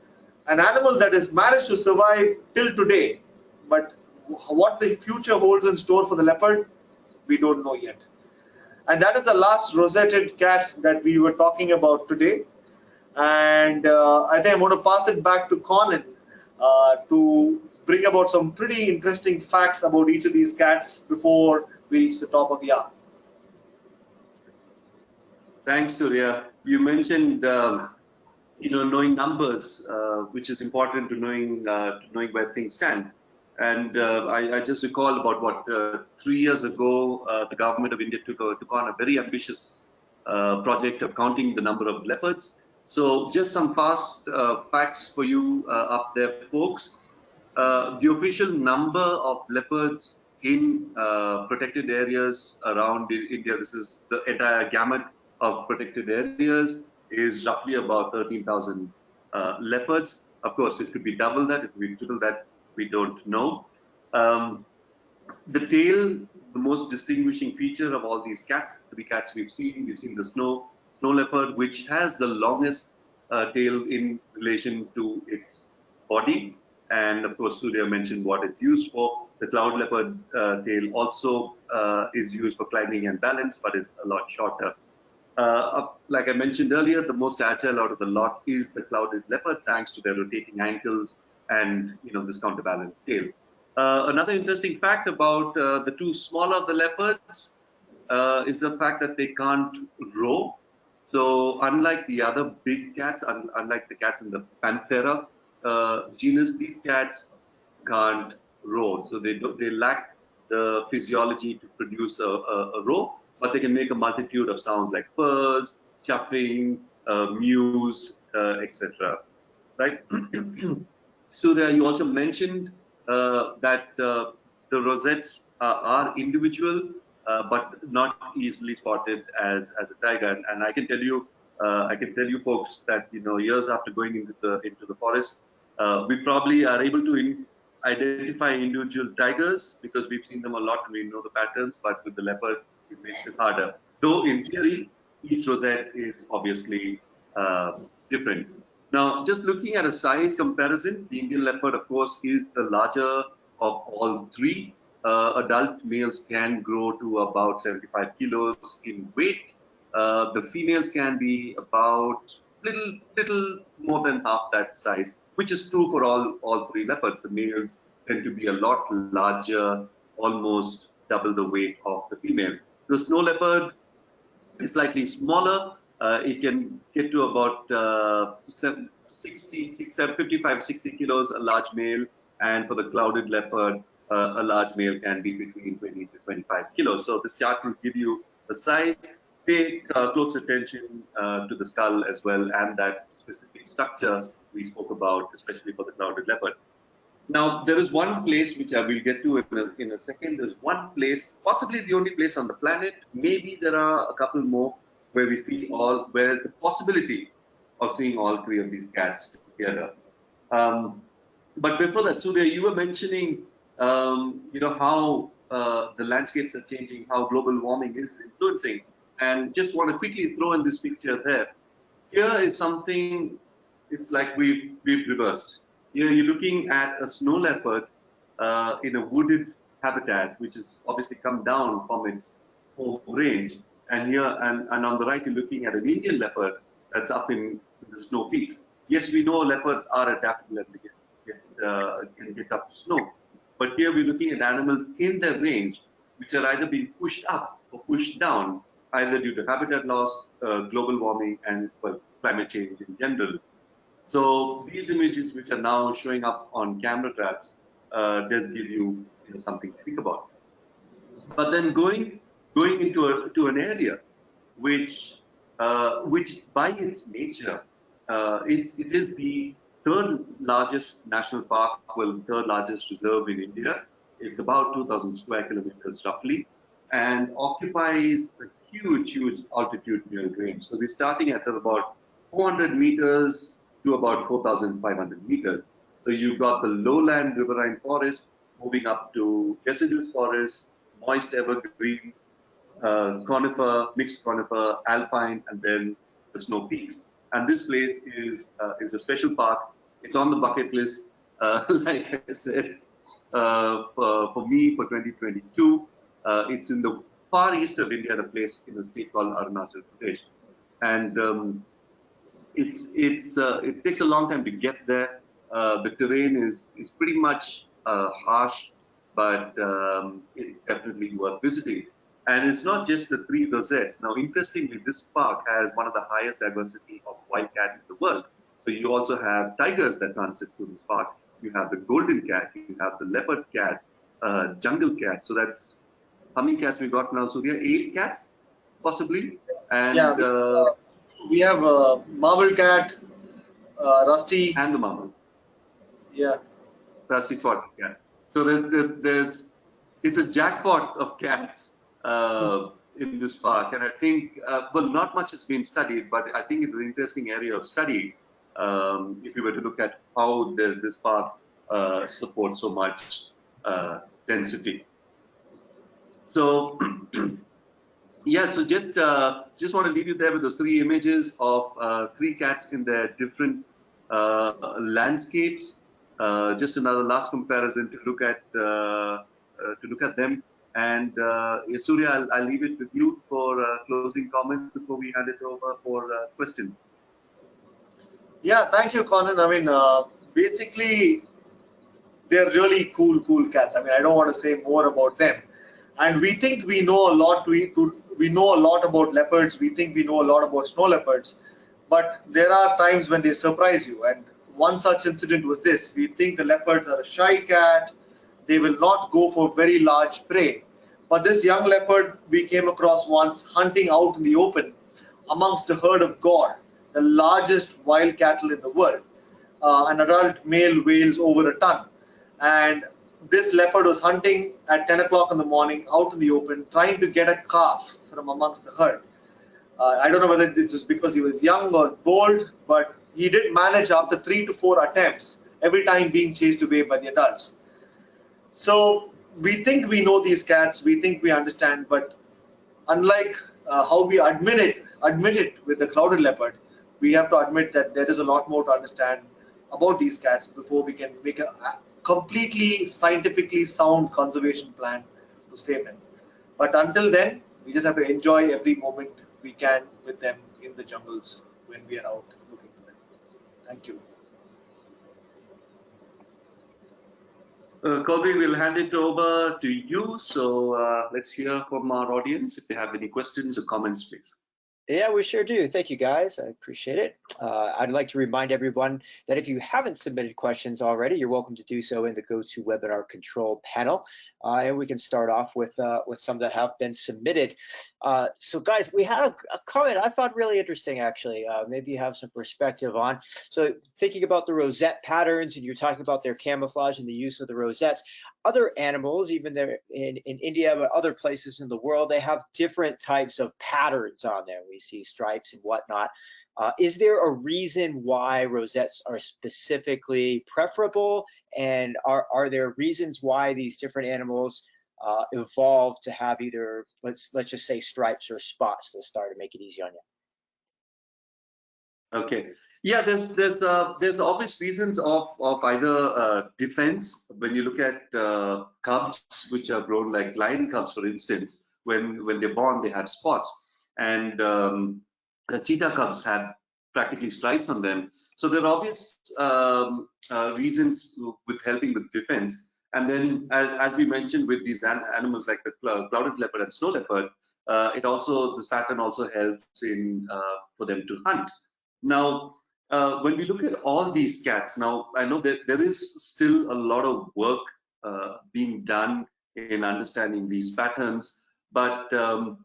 an animal that has managed to survive till today, but what the future holds in store for the leopard, we don't know yet. And that is the last rosetted cat that we were talking about today. And I think I'm going to pass it back to Conan to bring about some pretty interesting facts about each of these cats before we reach the top of the hour. Thanks, Surya. You mentioned knowing numbers, which is important to knowing where things stand. And I just recall about 3 years ago, the government of India took on a very ambitious project of counting the number of leopards. So just some fast facts for you up there, folks. The official number of leopards in protected areas around India, this is the entire gamut of protected areas, is roughly about 13,000 leopards. Of course, it could be double that, it could be triple that, we don't know. The tail, the most distinguishing feature of all these cats, 3 cats we've seen the snow leopard, which has the longest tail in relation to its body. And of course, Surya mentioned what it's used for. The cloud leopard's tail also is used for climbing and balance, but is a lot shorter. Like I mentioned earlier, the most agile out of the lot is the clouded leopard, thanks to their rotating ankles and this counterbalance tail. Another interesting fact about the 2 smaller of the leopards is the fact that they can't row. So unlike the other big cats, unlike the cats in the Panthera genus, these cats can't row. So they lack the physiology to produce a row, but they can make a multitude of sounds like purrs, chuffing, mews, etc. Right? Surya, you also mentioned that the rosettes are individual, but not easily spotted as a tiger. And I can tell you, folks, that years after going into the forest, we probably are able to identify individual tigers because we've seen them a lot and we know the patterns. But with the leopard, it makes it harder. Though in theory, each rosette is obviously different. Now, just looking at a size comparison, the Indian leopard, of course, is the larger of all 3. Adult males can grow to about 75 kilos in weight. The females can be about little more than half that size, which is true for all 3 leopards. The males tend to be a lot larger, almost double the weight of the female. The snow leopard is slightly smaller. It can get to about 55, 60 kilos, a large male. And for the clouded leopard, a large male can be between 20 to 25 kilos. So this chart will give you the size. Pay close attention to the skull as well and that specific structure we spoke about, especially for the clouded leopard. Now, there is one place which I will get to in a second. There's one place, possibly the only place on the planet. Maybe there are a couple more where where the possibility of seeing all 3 of these cats together. But before that, Surya, you were mentioning, how the landscapes are changing, how global warming is influencing. And just want to quickly throw in this picture there. Here is something, it's like we've reversed. You're looking at a snow leopard in a wooded habitat, which has obviously come down from its home range. And here, and on the right, you're looking at an Indian leopard that's up in the snow peaks. Yes, we know leopards are adaptable and can get up to snow. But here we're looking at animals in their range, which are either being pushed up or pushed down, either due to habitat loss, global warming, and climate change in general. So these images, which are now showing up on camera traps, just give you, something to think about. But then going into an area which by its nature, it is the 3rd largest national park, 3rd largest reserve in India. It's about 2,000 square kilometers roughly, and occupies a huge altitude near range. So we're starting at about 400 meters to about 4,500 meters. So you've got the lowland riverine forest moving up to deciduous forest, moist evergreen, conifer, mixed conifer, alpine, and then the snow peaks. And this place is a special park. It's on the bucket list, like I said, for me for 2022. It's in the far east of India, a place in a state called Arunachal Pradesh, and it takes a long time to get there. The terrain is pretty much harsh, but it's definitely worth visiting. And it's not just the 3 rosettes. Now, interestingly, this park has one of the highest diversity of wildcats in the world. So you also have tigers that transit through this park. You have the golden cat, you have the leopard cat, jungle cat. So that's how many cats we got now, Surya? 8 cats, possibly. And yeah, we have marble cat, rusty, and the marble. Yeah, Rusty spotted cat. So there's it's a jackpot of cats in this park, and I think not much has been studied, but I think it's an interesting area of study. if we were to look at how does this park support so much density. So yeah, so just want to leave you there with those three images of three cats in their different landscapes. Just another last comparison to look at them. And Surya, I'll leave it with you for closing comments before we hand it over for questions. Yeah, thank you, Conan. I mean, basically, they're really cool cats. I mean, I don't want to say more about them. And we think we know a lot. We know a lot about leopards. We think we know a lot about snow leopards. But there are times when they surprise you. And one such incident was this. We think the leopards are a shy cat. They will not go for very large prey. But this young leopard we came across once hunting out in the open amongst a herd of gaur, the largest wild cattle in the world. An adult male weighs over a ton. And this leopard was hunting at 10 o'clock in the morning out in the open, trying to get a calf from amongst the herd. I don't know whether this was because he was young or bold, but he did manage after 3 to 4 attempts, every time being chased away by the adults. So we think we know these cats, we think we understand, but unlike how we admit it with the clouded leopard, we have to admit that there is a lot more to understand about these cats before we can make a completely scientifically sound conservation plan to save them. But until then, we just have to enjoy every moment we can with them in the jungles when we are out looking for them. Thank you. Colby, we'll hand it over to you. So let's hear from our audience if they have any questions or comments, please. Yeah, we sure do. Thank you, guys. I appreciate it. I'd like to remind everyone that if you haven't submitted questions already, you're welcome to do so in the GoToWebinar control panel. And we can start off with some that have been submitted. So, guys, we had a comment I found really interesting, actually. Maybe you have some perspective on. So, thinking about the rosette patterns, and you're talking about their camouflage and the use of the rosettes. Other animals, even there in India, but other places in the world, they have different types of patterns on there. We see stripes and whatnot. Is there a reason why rosettes are specifically preferable? And are there reasons why these different animals evolved to have either, let's just say, stripes or spots to start to make it easy on you? Okay. Yeah, there's obvious reasons of either defense. When you look at cubs, which are grown like lion cubs, for instance, when they're born, they have spots, and the cheetah cubs have practically stripes on them. So there are obvious reasons with helping with defense. And then, as we mentioned, with these animals like the clouded leopard and snow leopard, this pattern also helps in for them to hunt. Now, when we look at all these cats, now I know that there is still a lot of work being done in understanding these patterns, but when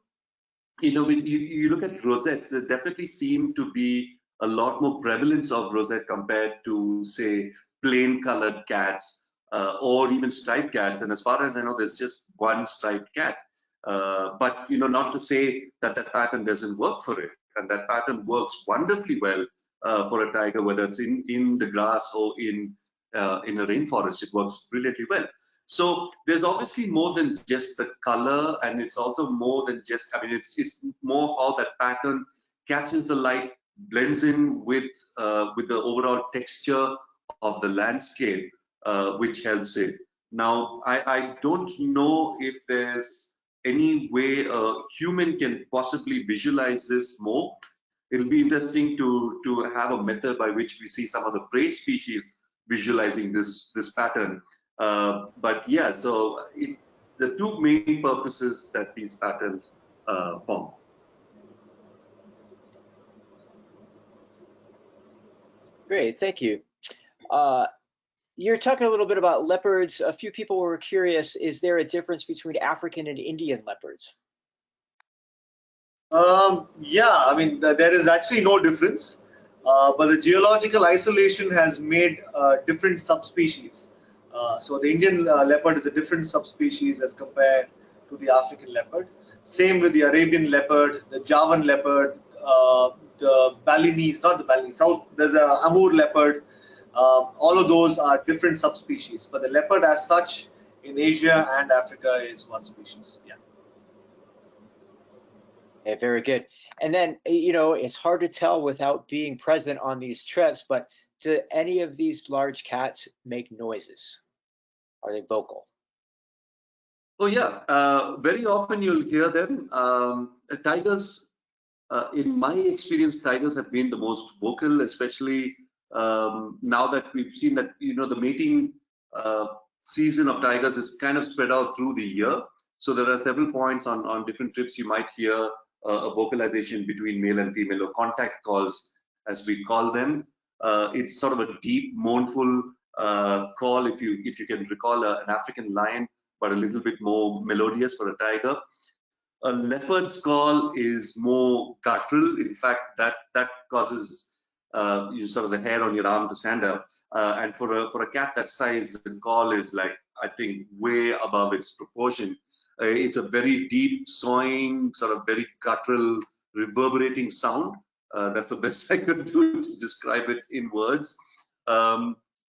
you look at rosettes, there definitely seem to be a lot more prevalence of rosette compared to, say, plain colored cats or even striped cats. And as far as I know, there's just one striped cat. But not to say that that pattern doesn't work for it, and that pattern works wonderfully well for a tiger, whether it's in the grass or in a rainforest. It works brilliantly well. So there's obviously more than just the color, and it's also more than just, it's more how that pattern catches the light, blends in with the overall texture of the landscape, which helps it. Now, I don't know if there's any way a human can possibly visualize this more. It'll be interesting to have a method by which we see some of the prey species visualizing this pattern. But yeah, so the two main purposes that these patterns form. Great, thank you. You're talking a little bit about leopards. A few people were curious, is there a difference between African and Indian leopards? Yeah, there is actually no difference, but the geological isolation has made different subspecies. So the Indian leopard is a different subspecies as compared to the African leopard. Same with the Arabian leopard, the Javan leopard, the Balinese, not the Balinese, south, there's a Amur leopard. All of those are different subspecies, but the leopard as such in Asia and Africa is one species. Yeah. Okay, very good. And then, it's hard to tell without being present on these trips, but do any of these large cats make noises? Are they vocal? Oh yeah, very often you'll hear them. Tigers, in my experience, tigers have been the most vocal, especially now that we've seen that the mating season of tigers is kind of spread out through the year. So there are several points on different trips you might hear a vocalization between male and female, or contact calls as we call them. It's sort of a deep, mournful call, if you can recall an African lion, but a little bit more melodious for a tiger. A leopard's call is more guttural. In fact, that causes sort of the hair on your arm to stand up. And for a cat that size, the call is like, I think, way above its proportion. It's a very deep, sawing, sort of very guttural, reverberating sound. That's the best I could do to describe it in words.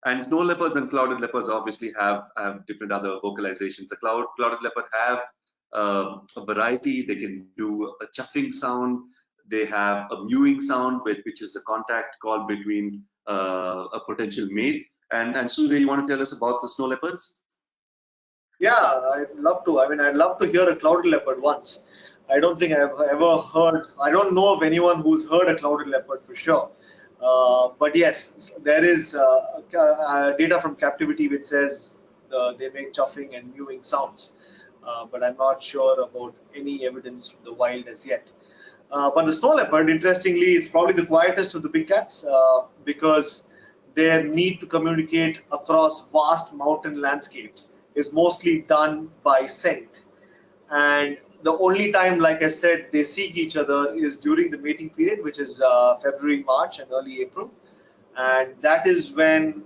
And snow leopards and clouded leopards obviously have different other vocalizations. The clouded leopard have a variety. They can do a chuffing sound. They have a mewing sound, which is a contact call between a potential mate. And Surya, you want to tell us about the snow leopards? Yeah, I'd love to. I mean, I'd love to hear a clouded leopard once. I don't think I've ever heard, I don't know of anyone who's heard a clouded leopard for sure. But yes, there is data from captivity which says they make chuffing and mewing sounds. But I'm not sure about any evidence from the wild as yet. But the snow leopard, interestingly, is probably the quietest of the big cats because their need to communicate across vast mountain landscapes is mostly done by scent. And the only time, like I said, they seek each other is during the mating period, which is February, March, and early April. And that is when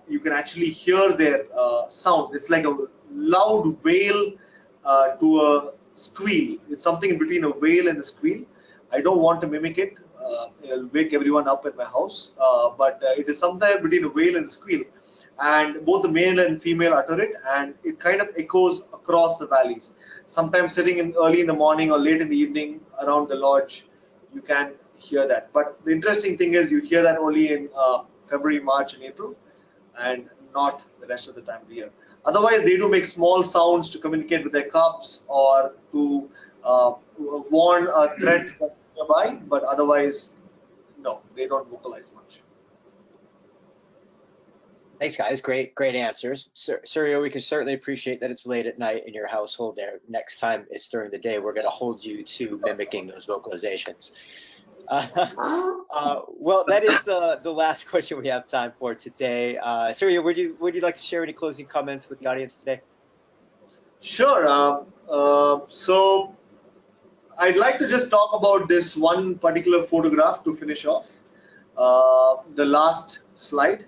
you can actually hear their sound. It's like a loud wail to a squeal. It's something in between a wail and a squeal. I don't want to mimic it. It'll wake everyone up at my house. But it is somewhere between a wail and a squeal. And both the male and female utter it, and it kind of echoes across the valleys. Sometimes sitting in early in the morning or late in the evening around the lodge, you can hear that. But the interesting thing is you hear that only in February, March, and April, and not the rest of the time of the year. Otherwise, they do make small sounds to communicate with their cubs or to warn a threat nearby, but otherwise, no, they don't vocalize much. Thanks, guys. Great answers. Surya, we can certainly appreciate that it's late at night in your household there. Next time it's during the day, we're going to hold you to mimicking those vocalizations. Well, that is the last question we have time for today. Surya, would you like to share any closing comments with the audience today? Sure. So I'd like to just talk about this one particular photograph to finish off. The last slide.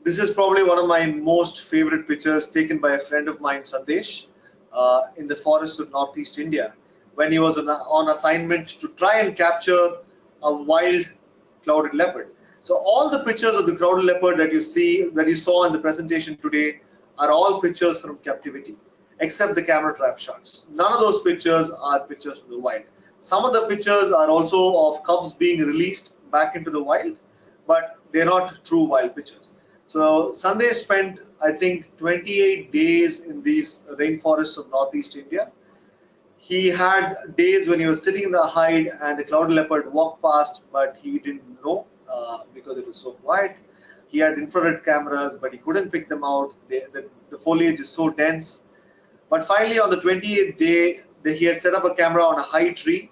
This is probably one of my most favorite pictures taken by a friend of mine, Sandesh, in the forests of Northeast India, when he was on assignment to try and capture a wild clouded leopard. So all the pictures of the clouded leopard that you saw in the presentation today are all pictures from captivity, except the camera trap shots. None of those pictures are pictures from the wild. Some of the pictures are also of cubs being released back into the wild, but they're not true wild pictures. So Sandesh spent, I think, 28 days in these rainforests of Northeast India. He had days when he was sitting in the hide and the clouded leopard walked past, but he didn't know because it was so quiet. He had infrared cameras, but he couldn't pick them out. The foliage is so dense. But finally, on the 28th day, he had set up a camera on a high tree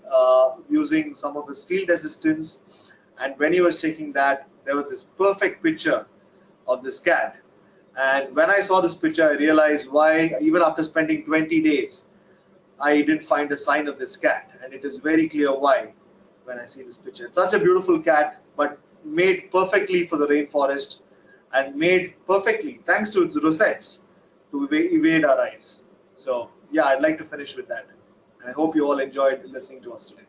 using some of his field assistants. And when he was checking that, there was this perfect picture of this cat. And when I saw this picture, I realized why, even after spending 20 days, I didn't find a sign of this cat. And it is very clear why when I see this picture. It's such a beautiful cat, but made perfectly for the rainforest and made perfectly, thanks to its rosettes, to evade our eyes. So yeah, I'd like to finish with that. And I hope you all enjoyed listening to us today.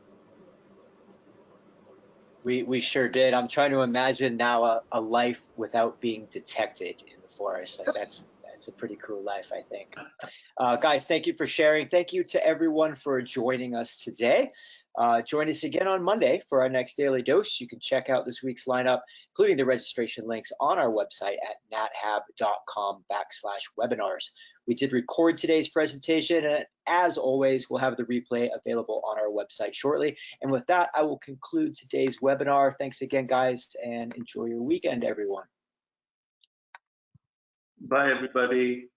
We sure did. I'm trying to imagine now a life without being detected in the forest. Like that's a pretty cool life, I think. Guys, thank you for sharing. Thank you to everyone for joining us today. Join us again on Monday for our next Daily Dose. You can check out this week's lineup, including the registration links on our website at nathab.com/webinars. We did record today's presentation, and as always, we'll have the replay available on our website shortly. And with that, I will conclude today's webinar. Thanks again, guys, and enjoy your weekend, everyone. Bye, everybody.